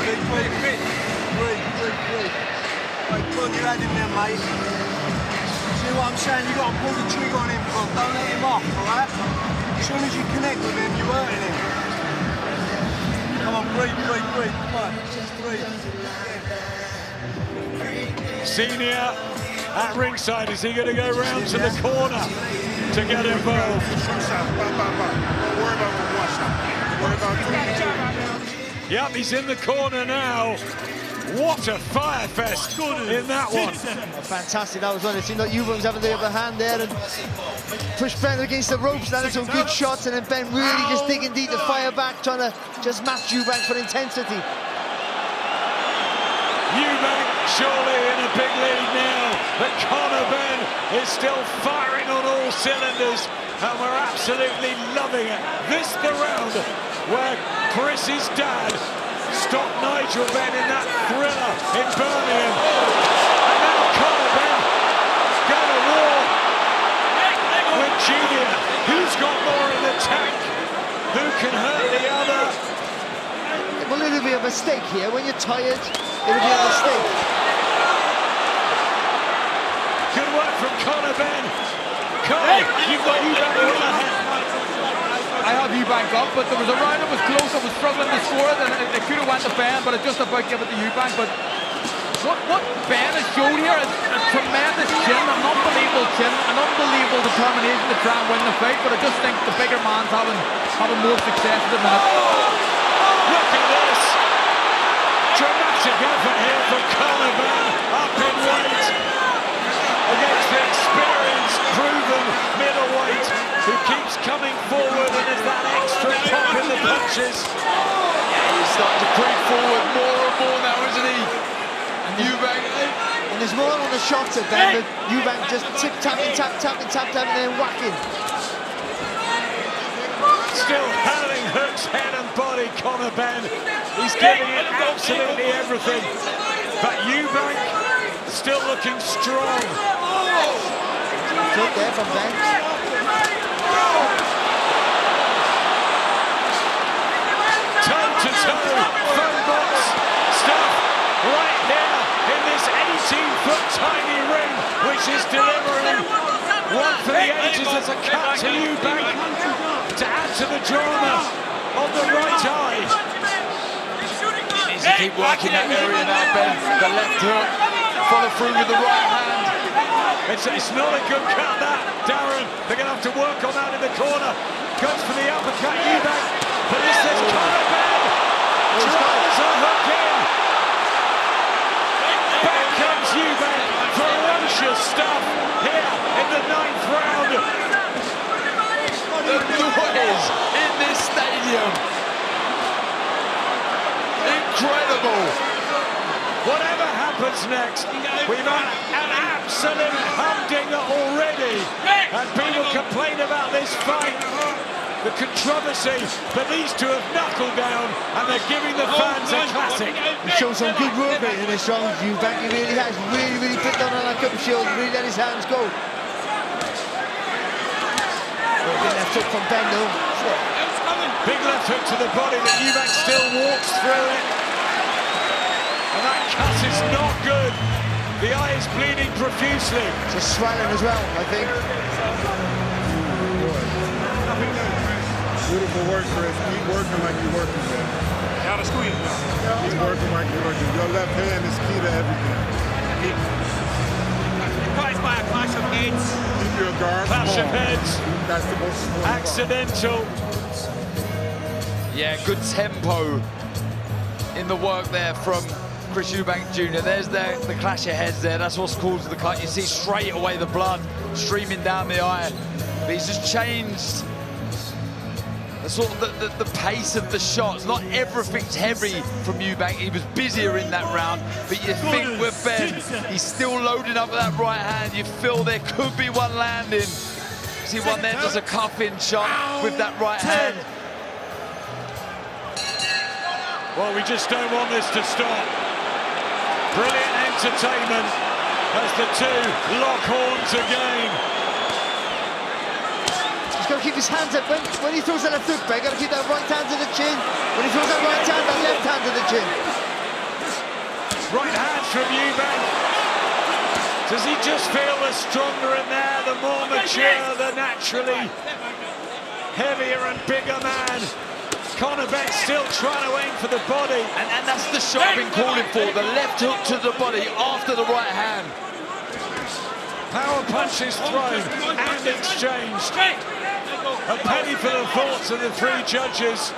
Big breathe. Breathe. Right, put your head in there, mate. See what I'm saying? You've got to pull the trigger on him, bro. Don't let him off, alright? As soon as you connect with him, you're hurting him. Come on, breathe. Come on, just breathe. Senior at ringside. Is he going to go round to the corner to get involved? Don't worry about the one shot. Worry about 2. Yep, he's in the corner now. What a fire fest in that one. Fantastic, that was one. It seemed like Eubank was having the upper hand there and pushed Benn against the ropes, landed some good shots, and then Benn really just digging deep to fire back, trying to just match Eubank for intensity. Eubank surely in a big lead now, but Conor Benn is still firing on all cylinders, and we're absolutely loving it. This the round where Chris's dad stopped Nigel Benn in that thriller in Birmingham. And now Conor Benn going to war with Junior. Who's got more in the tank? Who can hurt the other? Well, it'll be a mistake here. When you're tired, it'll be a mistake. Good work from Conor Benn. Conor, you've got Eubank on ahead. I have Eubank up, but there was a round that was close. I was struggling to score it, and it could have went to Benn, but it just about gave it to Eubank. But what Benn has shown here is a tremendous chin, an unbelievable chin, an unbelievable determination to try and win the fight. But I just think the bigger man's having more success at the minute. Look at this. Dramatic effort here from Conor Benn, up in weight against the experienced, proven middleweight who keeps coming forward and is that extra pop in the punches. He's starting to creep forward more and more now, isn't he? And Eubank. And there's more on the shots at Benn, but Eubank just tapping, and then whacking. Still hurling hooks, head and body, Conor Benn. He's giving it absolutely everything. But Eubank still looking strong. Good there from Benn. Toe-to-toe, phone box stuff right here in this 18-foot tiny ring, which is delivering one for the ages. There's a cut to Eubank to add to the drama on the right eye. He needs to keep working that area now, Benn. The left hook, follow through with the right hand. It's not a good cut, that, Darren. They're going to have to work on that in the corner. Goes for the uppercut, Eubank. But this is Conor Benn. Drives a hook in. Back comes Eubank. Ferocious stuff here in the 9th round. The noise in this stadium. Incredible. Whatever happens next, we've had an absolute humdinger already. And people complain about this fight, the controversy, but these two have knuckled down and they're giving the fans a classic. He showed some good work rate in this round, Eubank. He really has, really put down on that cup shield, really let his hands go. Big left hook from Benn though. Big left hook to the body, but Eubank still walks through it. And that cut is not good. The eye is bleeding profusely. Just swelling as well, I think. Beautiful work, Chris. Keep working like you're working, man. Gotta squeeze. Keep working like you're working. Your left hand is key to everything. Caught by a clash of heads. Keep your guard Clash of small. heads. That's the most important part. Accidental. Yeah, good tempo in the work there from Chris Eubank Jr. There's the clash of heads there. That's what's caused the cut. You see straight away the blood streaming down the eye. But he's just changed the sort of the pace of the shots. Not everything's heavy from Eubank. He was busier in that round. But you think with Ben, he's still loading up with that right hand. You feel there could be one landing. See one there does a cuff-in shot with that right hand. Well, we just don't want this to stop. Brilliant entertainment as the two lock horns again. He's got to keep his hands up. When he throws that left hook, he's got to keep that right hand to the chin. When he throws that right hand, that left hand to the chin. Right hand from Eubank. Does he just feel the stronger in there, the more mature, the naturally heavier and bigger man? Conor Benn still trying to aim for the body. And that's the shot I've been calling for, the left hook to the body after the right hand. Power punches thrown and exchanged. A penny for the thoughts of the three judges.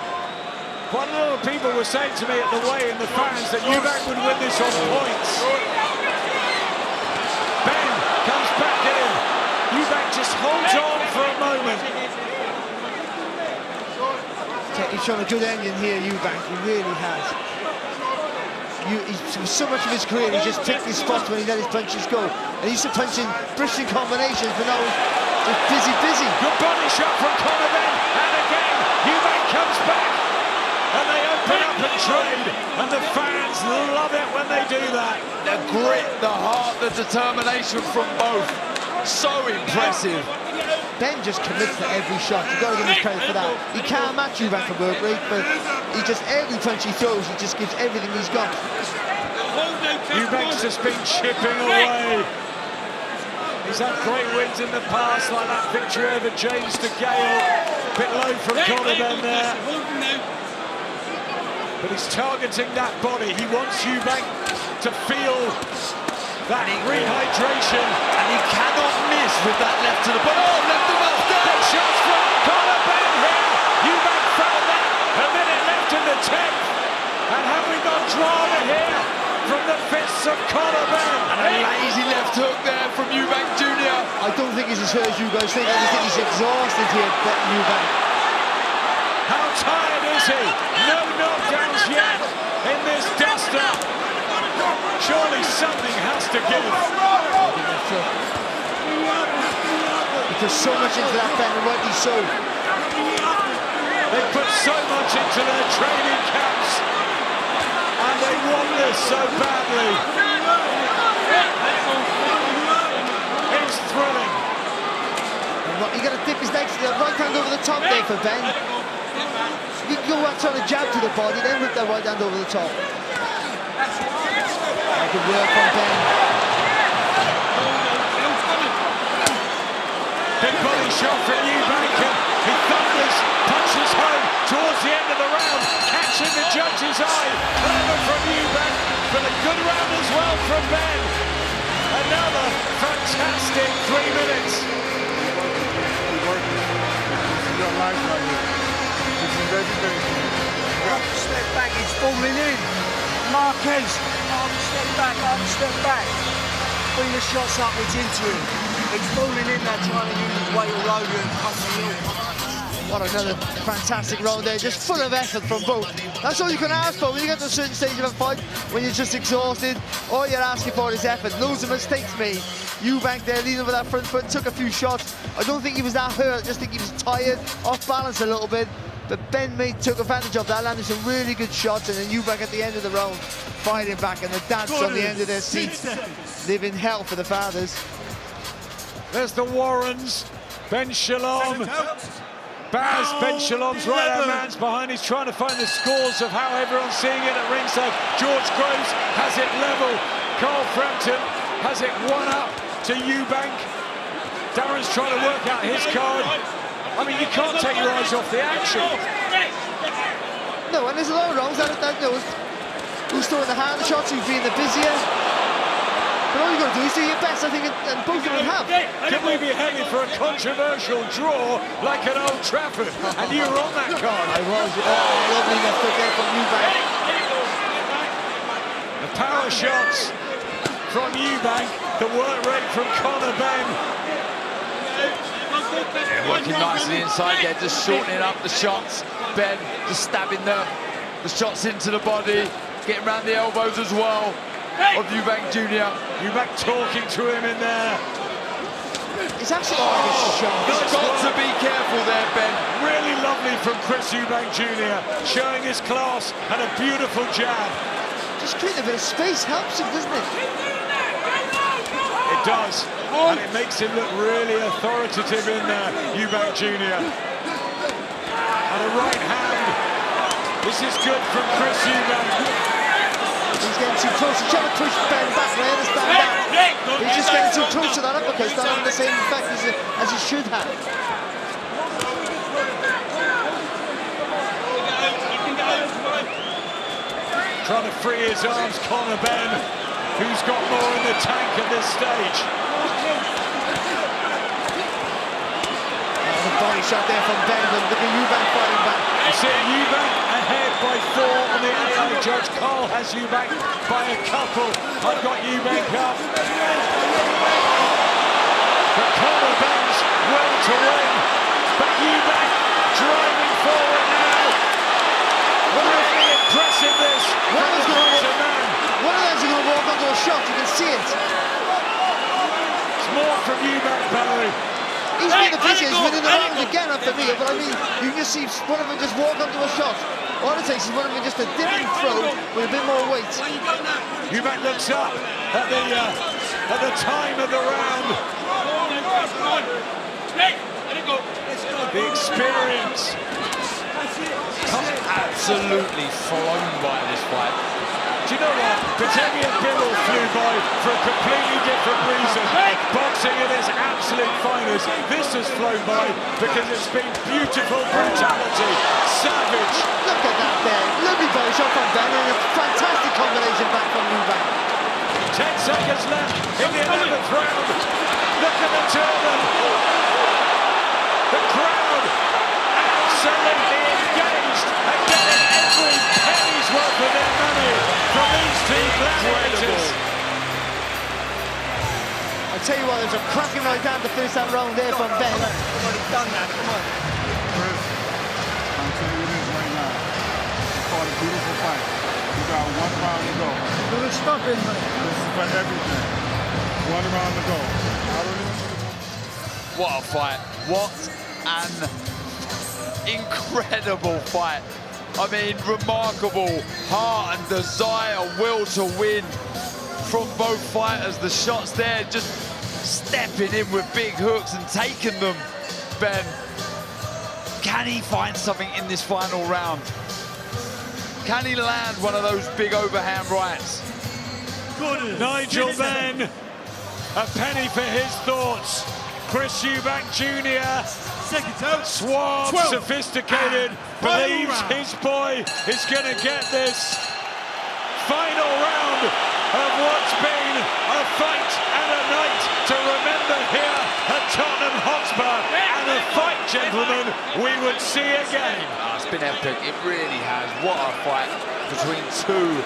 Quite a lot of people were saying to me at the weigh-in, the fans, that Eubank would win this on points. Benn comes back at him. Eubank just holds on for a moment. He's shown a good ending here, Eubank. He really has. So much of his career, he just picked his spots when he let his punches go. And he used to punch in bristling combinations, but now he's just busy. Good body shot from Conor Benn. And again, Eubank comes back. And they open up and trade. And the fans love it when they do that. The grit, the heart, the determination from both. So impressive. Ben just commits to every shot. You've got to give him credit for that. He can't match Eubank for work rate, but he just, every punch he throws, he just gives everything he's got. Eubank's just been chipping away. He's had great wins in the past, like that victory over James de Gale. Bit low from Conor Benn there. But he's targeting that body. He wants Eubank to feel that rehydration. And he cannot miss with that left to the body. Oh, left him up there! Big shots from Conor Benn here. Eubank found that. A minute left in the 10th. And have we got drama here from the fists of Conor Benn? And a lazy left hook there from Eubank Jr. I don't think he's as hurt as you guys think. I just think he's exhausted here, Eubank. How tired is he? No knockdowns yet in this duster. Surely something has to give. He put so much into that, Ben, and rightly so. They put so much into their training camps, and they want this so badly. It's thrilling. You got to dip his legs, the right hand over the top there for Ben. You go out trying to jab to the body, then whip that right hand over the top. Good work from Ben. Big body shot from Eubank. He thunders, punches home towards the end of the round, catching the judge's eye. Clever from Eubank, but a good round as well from Ben. Another fantastic 3 minutes. This is your life right here. This is everything. Step back, it's falling in. Marquez, step back. Bring the shots up, it's into him. It's falling in there, trying to use his weight all over him, punching in. What another fantastic round there, just full of effort from both. That's all you can ask for when you get to a certain stage of a fight, when you're just exhausted. All you're asking for is effort. Loads of mistakes made. Eubank there leading with that front foot, took a few shots. I don't think he was that hurt, I just think he was tired, off balance a little bit. But Ben took advantage of that, landed some really good shots, and then Eubank at the end of the round fighting back, and the dance on the end of their seat. Living hell for the fathers. There's the Warrens. Ben Shalom. Baz, Ben Shalom's right-hand man's behind. He's trying to find the scores of how everyone's seeing it at ringside. George Groves has it level. Carl Frampton has it 1-up to Eubank. Darren's trying to work out his card. I mean, you can't take your eyes off the action. No, and there's a lot of wrongs. That knows who's throwing the hand shots, who's being the busier. But all you got to do is do your best, I think, and both of them have. Could we be heading for a controversial draw like at Old Trafford? And you were on that card. I was. Oh, lovely left foot there from Eubank. The power shots from Eubank, the work rate from Conor Benn. Working nicely inside there, just shortening up the shots. Benn just stabbing the shots into the body, getting around the elbows as well of Eubank Jr. Eubank talking to him in there. It's actually like a shot. He's got to be careful there, Benn. Really lovely from Chris Eubank Jr. showing his class and a beautiful jab. Just creating a bit of space helps him, doesn't it? It does, and it makes him look really authoritative in there, Eubank Jr. And a right hand. This is good from Chris Eubank. He's getting too close. He's trying to push Benn back, I understand that. He's just getting too close to that uppercut. It's not having the same effect as he should have. Trying to free his arms, Conor Benn, who's got more in the tank at this stage. A body shot there from Benn, but look at Eubank fighting back. You see Eubank ahead by 4 on the AI judge. Carl has Eubank by a couple. I've got Eubank up. But Conor Benn's well to win. But Eubank driving forward now. Really impressive this. One of them's going to walk onto a shot, you can see it. It's more from Eubank, Barry. He's been the busiest, he's winning the round again after me, but I mean, you can just see one of them just walk onto a shot. All it takes is one of them just a dip and throw with a bit more weight. Eubank looks up at the time of the round. The experience. Absolutely flown by this fight. Do you know what? Britannia Bill flew by for a completely different reason. Boxing at its absolute finest. This has flown by because it's been beautiful brutality. Savage. Look at that there. Lovely body shot from Benn and a fantastic combination back from Eubank. 10 seconds left in the 11th round. Look at the turban. The crowd absolutely engaged and getting every penny's worth of their money from these two gladiators. I tell you what, there's a cracking right down to finish that round there from Benn. Somebody's done that, come on. Chris, I'm telling you this right now. You fought a beautiful fight. You got 1 round to go. Do the stopping, man. This is for everything. 1 round to go. What a fight. What an incredible fight. I mean, remarkable heart and desire, will to win from both fighters. The shots there just stepping in with big hooks and taking them. Benn, can he find something in this final round? Can he land one of those big overhand rights? Nigel Benn, a penny for his thoughts. Chris Eubank Jr., suave, sophisticated, believes his boy is going to get this. Final round of what's been a fight and a night to remember here at Tottenham Hotspur, and a fight, gentlemen, we would see again. It's been epic, it really has. What a fight between two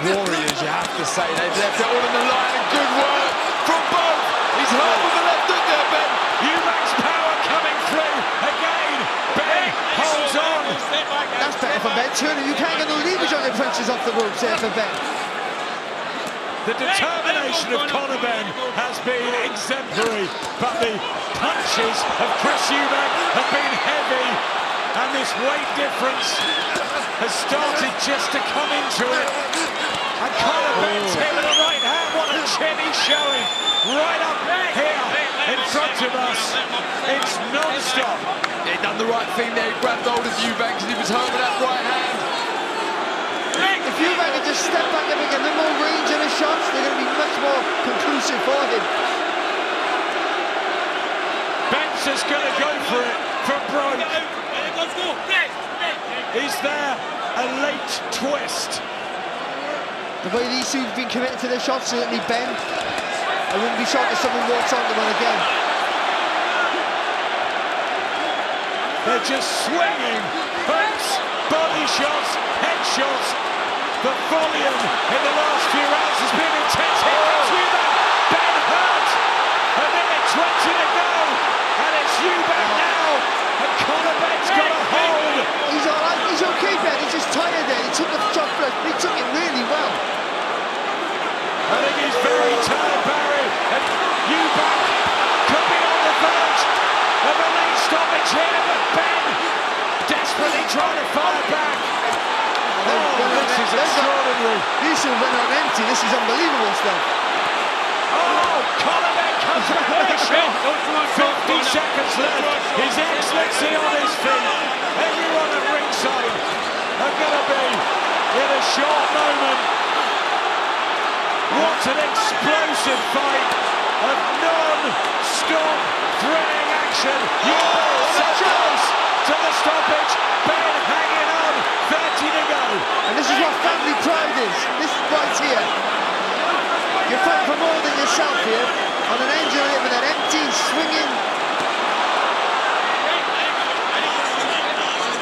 warriors, you have to say. They've left it all on the line, and good work from both. He's hurt with the left hook there, Benn. Eubank's power coming through again. Benn holds on. That's better for Benn. Surely you can't get no leverage on the punches off the ropes there for Benn. The determination of Conor Benn has been exemplary, but the punches of Chris Eubank have been heavy, and this weight difference has started just to come into it. And Conor Benn's hit with a right hand. What a chin he's showing. Right up here in front of us. It's non-stop. He done the right thing there. He grabbed hold of Eubank because he was hurt with that right hand. If Eubank can just step back and make a little more range in his shots, they're going to be much more conclusive for him. Benn just going to go for it for broke. Is there a late twist? The way these two have been committed to their shots, certainly Ben. I wouldn't be shocked if someone walks onto one again. They're just swinging, hooks, body shots, head shots. The volume in the last few rounds has been intense. Here comes Eubank. Ben hurt. A minute 20 to go. And it's Eubank now. And Conor Benn's got a hold. He's all right. He's okay, Ben. He's just tired there. He took the shot first, but he took it really well. I think he's very tired, Barry. And Eubank could be on the verge of a late stoppage here, but Ben desperately trying to fire back. This is extraordinary. These two went on empty. This is unbelievable stuff. Oh, Conor Benn comes back with a shot. 50 seconds left. His excellency on his feet. Everyone at ringside are going to be in a short moment. What an explosive fight of non-stop thrilling action. So close to the stoppage. Ben hanging on. 30 to go. And this is what family pride is. This right here. You're fighting for more than yourself here. On an engine with an empty, swinging.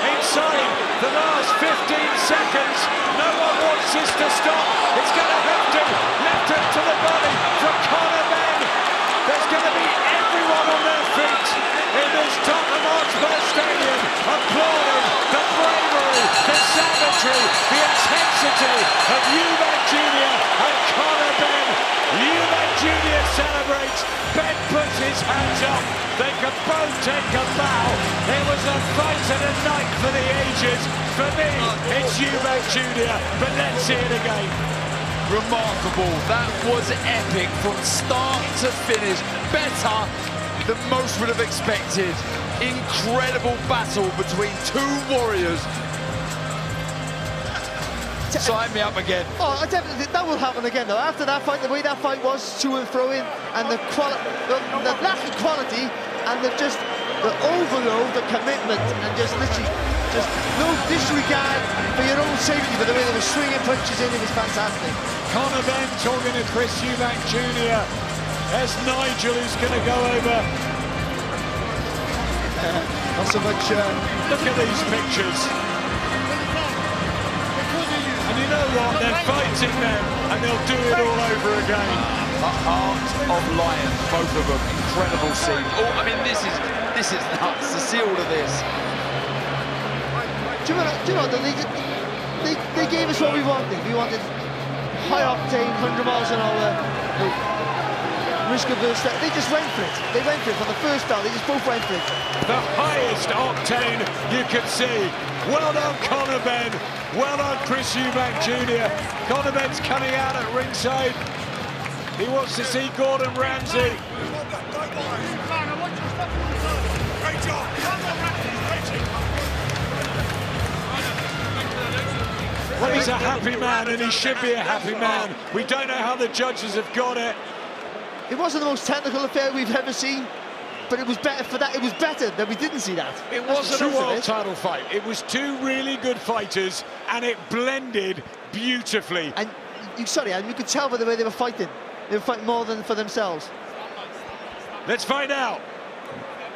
Inside the last 15 seconds, no one wants this to stop. It's going to have to. Left hook to the body from Conor Benn. There's going to be everyone on their feet in this Tottenham Hotspur Stadium applauding the bravery, the savagery, the intensity of Eubank Jr. and Conor Benn. Eubank Jr. celebrates. Ben puts his hands up. They can both take a bow. It was a fight and a night for the ages. For me, it's Eubank Jr. But let's see it again. Remarkable. That was epic from start to finish. Better than most would have expected. Incredible battle between two warriors. Sign me up again. Oh, definitely, that will happen again though. After that fight, the way that fight was, to and fro in, and the lack of quality, and the overload, the commitment, and just literally, just no disregard for your own safety, but the way they were swinging punches in, it was fantastic. Conor Benn talking to Chris Eubank Jr. As Nigel is going to go over. Not so much. Look at these pictures. And you know what? They're fighting them, and they'll do it all over again. A heart of lion, both of them. Incredible scene. Oh, I mean, this is nuts to see all of this. Do you know what? They gave us what we wanted. We wanted high octane, 100 miles an hour, risk averse. They just went for it. They went for it from the first down. They just both went for it. The highest octane you can see. Well done, Conor Benn. Well done, Chris Eubank Jr. Conor Benn's coming out at ringside. He wants to see Gordon Ramsay. Well, he's a happy man, and he should be a happy man. We don't know how the judges have got it. It wasn't the most technical affair we've ever seen, but it was better for that. It was better that we didn't see that. It That's wasn't a world title fight. It was two really good fighters, and it blended beautifully. And you could tell by the way they were fighting. They were fighting more than for themselves. Let's find out.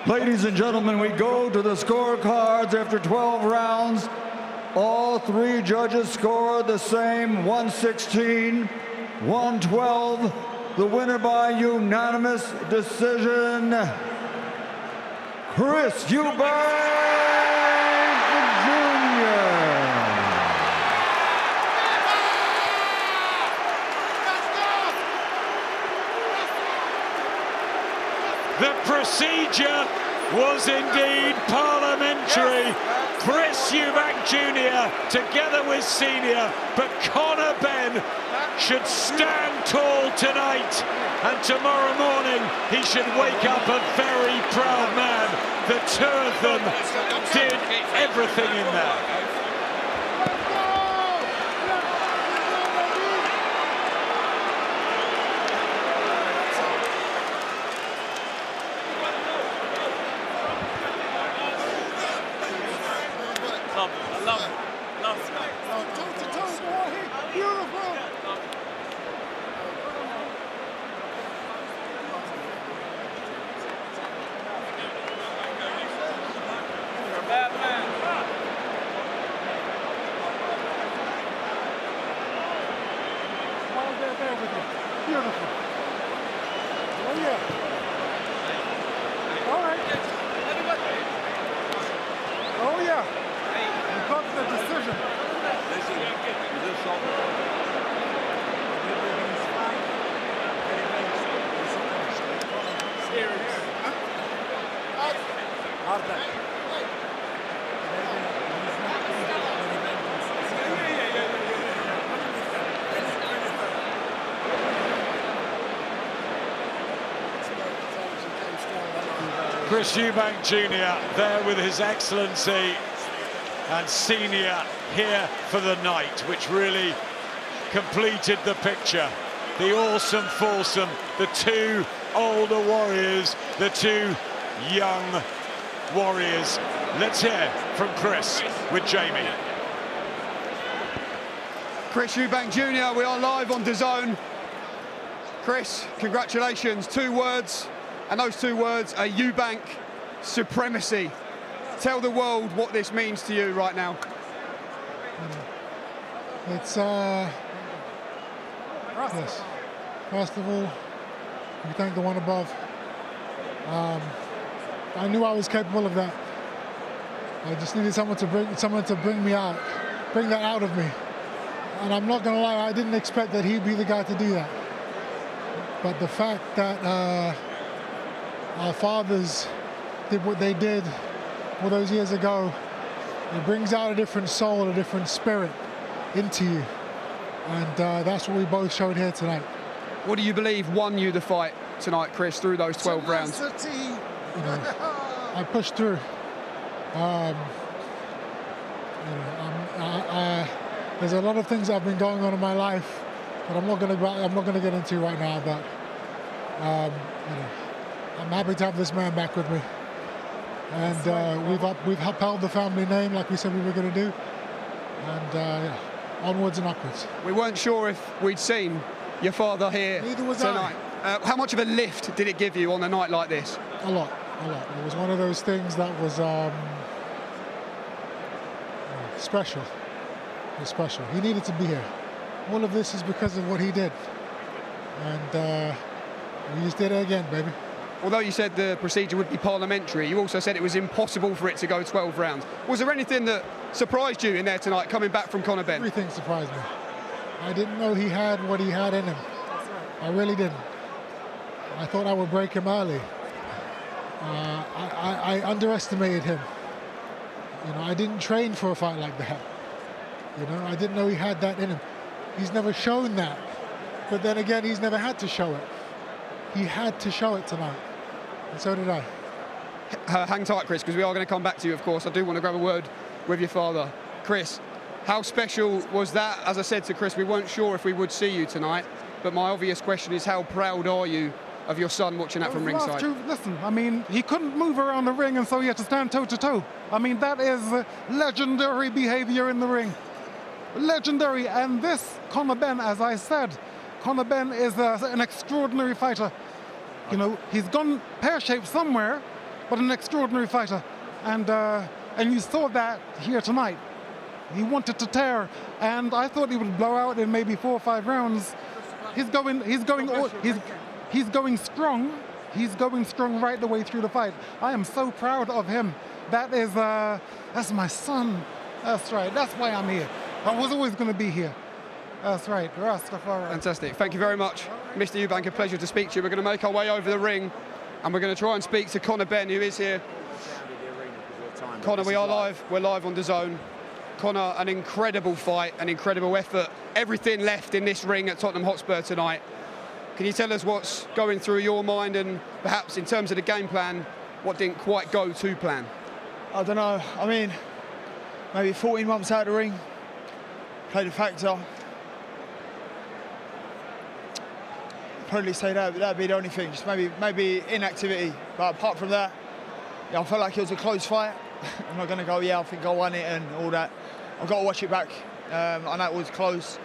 Ladies and gentlemen, we go to the scorecards after 12 rounds. All three judges scored the same, 116, 112. The winner by unanimous decision, Chris Eubank Jr. The procedure was indeed parliamentary. Chris Eubank Jr. together with Senior, but Conor Benn should stand tall tonight, and tomorrow morning he should wake up a very proud man. The two of them did everything in there. Chris Eubank Jr. there with his excellency and senior here for the night, which really completed the picture. The awesome foursome, the two older warriors, the two young warriors. Let's hear from Chris with Jamie. Chris Eubank Jr., we are live on DAZN. Chris, congratulations. 2 words, and those 2 words are Eubank supremacy. Tell the world what this means to you right now. It's, yes. First of all, we thank the one above. I knew I was capable of that. I just needed someone to bring me out, bring that out of me. And I'm not gonna lie, I didn't expect that he'd be the guy to do that. But the fact that our fathers did what they did all those years ago, it brings out a different soul, a different spirit into you. And that's what we both showed here tonight. What do you believe won you the fight tonight, Chris, through those 12 rounds? You know, I pushed through. There's a lot of things that have been going on in my life that I'm not going to get into right now. But I'm happy to have this man back with me, and we've upheld the family name like we said we were going to do, and yeah, onwards and upwards. We weren't sure if we'd seen your father here tonight. How much of a lift did it give you on a night like this? A lot. It was one of those things that was special. It was special. He needed to be here. All of this is because of what he did. And we just did it again, baby. Although you said the procedure would be parliamentary, you also said it was impossible for it to go 12 rounds. Was there anything that surprised you in there tonight, coming back from Conor Benn? Everything surprised me. I didn't know he had what he had in him. I really didn't. I thought I would break him early. I underestimated him. You know, I didn't train for a fight like that. You know, I didn't know he had that in him. He's never shown that. But then again, he's never had to show it. He had to show it tonight. And so did I. Hang tight, Chris, because we are going to come back to you, of course. I do want to grab a word with your father. Chris, how special was that? As I said to Chris, we weren't sure if we would see you tonight. But my obvious question is, how proud are you of your son watching that from ringside? Listen, I mean, he couldn't move around the ring, and so he had to stand toe-to-toe. I mean, that is legendary behavior in the ring. Legendary. And this Conor Benn, as I said, Conor Benn is an extraordinary fighter. You know, he's gone pear-shaped somewhere, but an extraordinary fighter. And you saw that here tonight. He wanted to tear, and I thought he would blow out in maybe 4 or 5 rounds. He's going strong. He's going strong right the way through the fight. I am so proud of him. That's my son. That's right. That's why I'm here. I was always going to be here. That's right. Rastafari. Fantastic. Thank you very much, Mr. Eubank. A pleasure to speak to you. We're going to make our way over the ring, and we're going to try and speak to Conor Benn, who is here. Conor, we are live. We're live on DAZN. Conor, an incredible fight, an incredible effort. Everything left in this ring at Tottenham Hotspur tonight. Can you tell us what's going through your mind, and perhaps in terms of the game plan, what didn't quite go to plan? I don't know. I mean, maybe 14 months out of the ring, played a factor. Probably say that'd be the only thing. Just maybe inactivity. But apart from that, yeah, I felt like it was a close fight. I'm not going to go, yeah, I think I won it and all that. I've got to watch it back. I know it was close.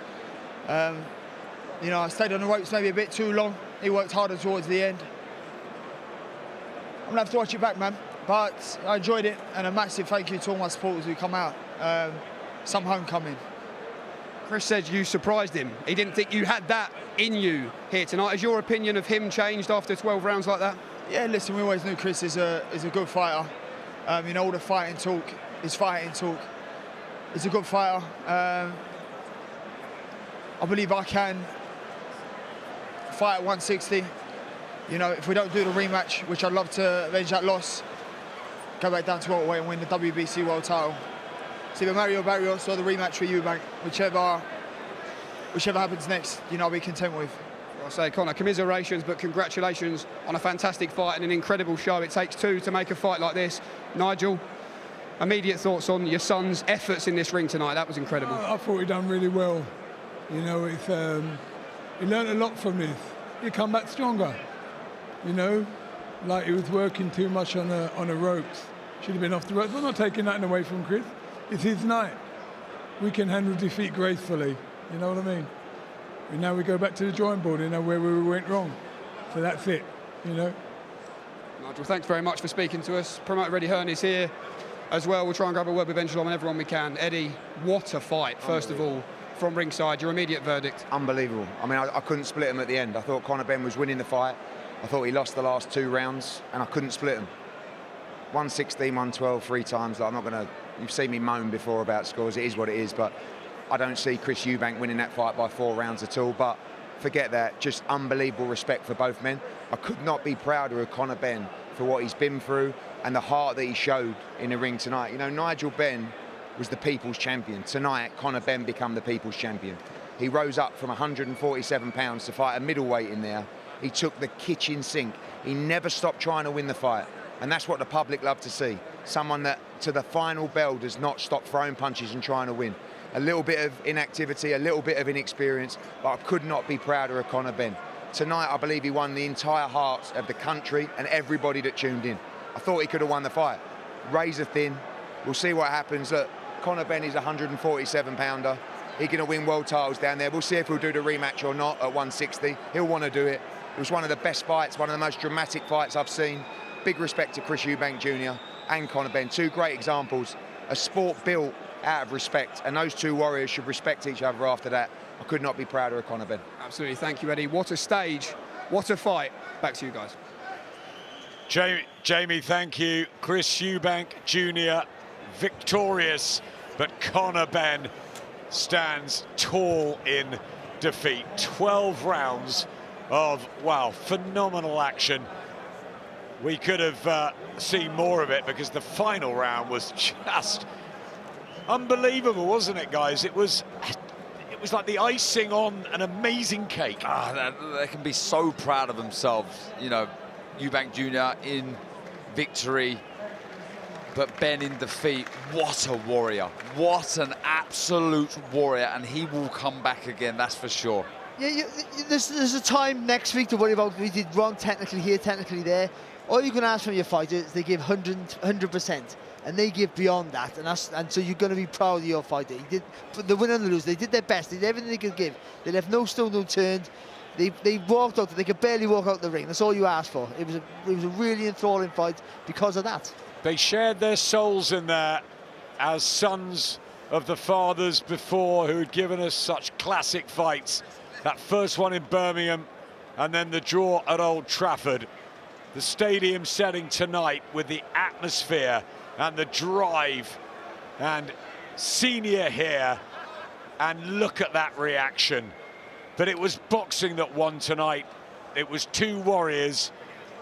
You know, I stayed on the ropes maybe a bit too long. He worked harder towards the end. I'm going to have to watch it back, man. But I enjoyed it, and a massive thank you to all my supporters who come out. Some homecoming. Chris said you surprised him. He didn't think you had that in you here tonight. Has your opinion of him changed after 12 rounds like that? Yeah, listen, we always knew Chris is a good fighter. You know, all the fighting talk is fighting talk. He's a good fighter. I believe I can fight at 160. You know, if we don't do the rematch, which I'd love to avenge that loss, go back down to welterweight and win the WBC world title. It's either Mario Barrios or the rematch for Eubank, whichever happens next, I'll be content with. I'll say, Conor, commiserations, but congratulations on a fantastic fight and an incredible show. It takes two to make a fight like this. Nigel, immediate thoughts on your son's efforts in this ring tonight? That was incredible. I thought he done really well. He learned a lot from this. He come back stronger. Like he was working too much on the ropes. Should have been off the ropes. We're not taking nothing away from Chris. It's his night. We can handle defeat gracefully. You know what I mean? And now we go back to the drawing board, where we went wrong. So that's it, Nigel, thanks very much for speaking to us. Promoter Eddie Hearn is here as well. We'll try and grab a word with Ben Shalom and everyone we can. Eddie, what a fight, first of all, from ringside. Your immediate verdict? Unbelievable. I mean, I couldn't split him at the end. I thought Conor Benn was winning the fight. I thought he lost the last 2 rounds, and I couldn't split him. 116, 112, 3 times. I'm not going to... You've seen me moan before about scores. It is what it is, but I don't see Chris Eubank winning that fight by 4 rounds at all. But forget that. Just unbelievable respect for both men. I could not be prouder of Conor Benn for what he's been through and the heart that he showed in the ring tonight. Nigel Benn was the people's champion. Tonight, Conor Benn became the people's champion. He rose up from 147 pounds to fight a middleweight in there. He took the kitchen sink. He never stopped trying to win the fight. And that's what the public love to see. Someone that, to the final bell, does not stop throwing punches and trying to win. A little bit of inactivity, a little bit of inexperience, but I could not be prouder of Conor Benn. Tonight, I believe he won the entire hearts of the country and everybody that tuned in. I thought he could have won the fight. Razor thin. We'll see what happens. Look, Conor Benn is a 147-pounder. He's going to win world titles down there. We'll see if he'll do the rematch or not at 160. He'll want to do it. It was one of the best fights, one of the most dramatic fights I've seen. Big respect to Chris Eubank Jr. and Conor Benn. 2 great examples. A sport built out of respect, and those 2 warriors should respect each other after that. I could not be prouder of Conor Benn. Absolutely. Thank you, Eddie. What a stage. What a fight. Back to you guys. Jamie, thank you. Chris Eubank Jr. victorious, but Conor Benn stands tall in defeat. 12 rounds of, wow, phenomenal action. We could have seen more of it because the final round was just unbelievable, wasn't it, guys? It was like the icing on an amazing cake. They can be so proud of themselves. Eubank Jr. in victory, but Benn in defeat. What a warrior. What an absolute warrior. And he will come back again, that's for sure. Yeah, there's a time next week to worry about we did wrong technically here, technically there. All you can ask from your fighters is they give 100%, and they give beyond that, and so you're going to be proud of your fighter. He did, the win and the lose, they did their best, they did everything they could give. They left no stone unturned. They walked out, they could barely walk out the ring. That's all you asked for. It was a really enthralling fight because of that. They shared their souls in there as sons of the fathers before who had given us such classic fights. That first one in Birmingham and then the draw at Old Trafford. The stadium setting tonight with the atmosphere and the drive, and Senior here, and look at that reaction. But it was boxing that won tonight. It was 2 warriors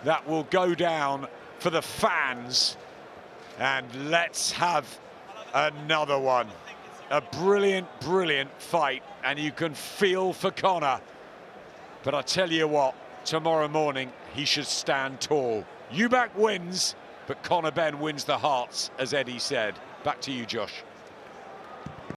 that will go down for the fans. And let's have another one. A brilliant, brilliant fight, and you can feel for Conor. But I tell you what, tomorrow morning, he should stand tall. Eubank wins, but Conor Benn wins the hearts, as Eddie said. Back to you, Josh.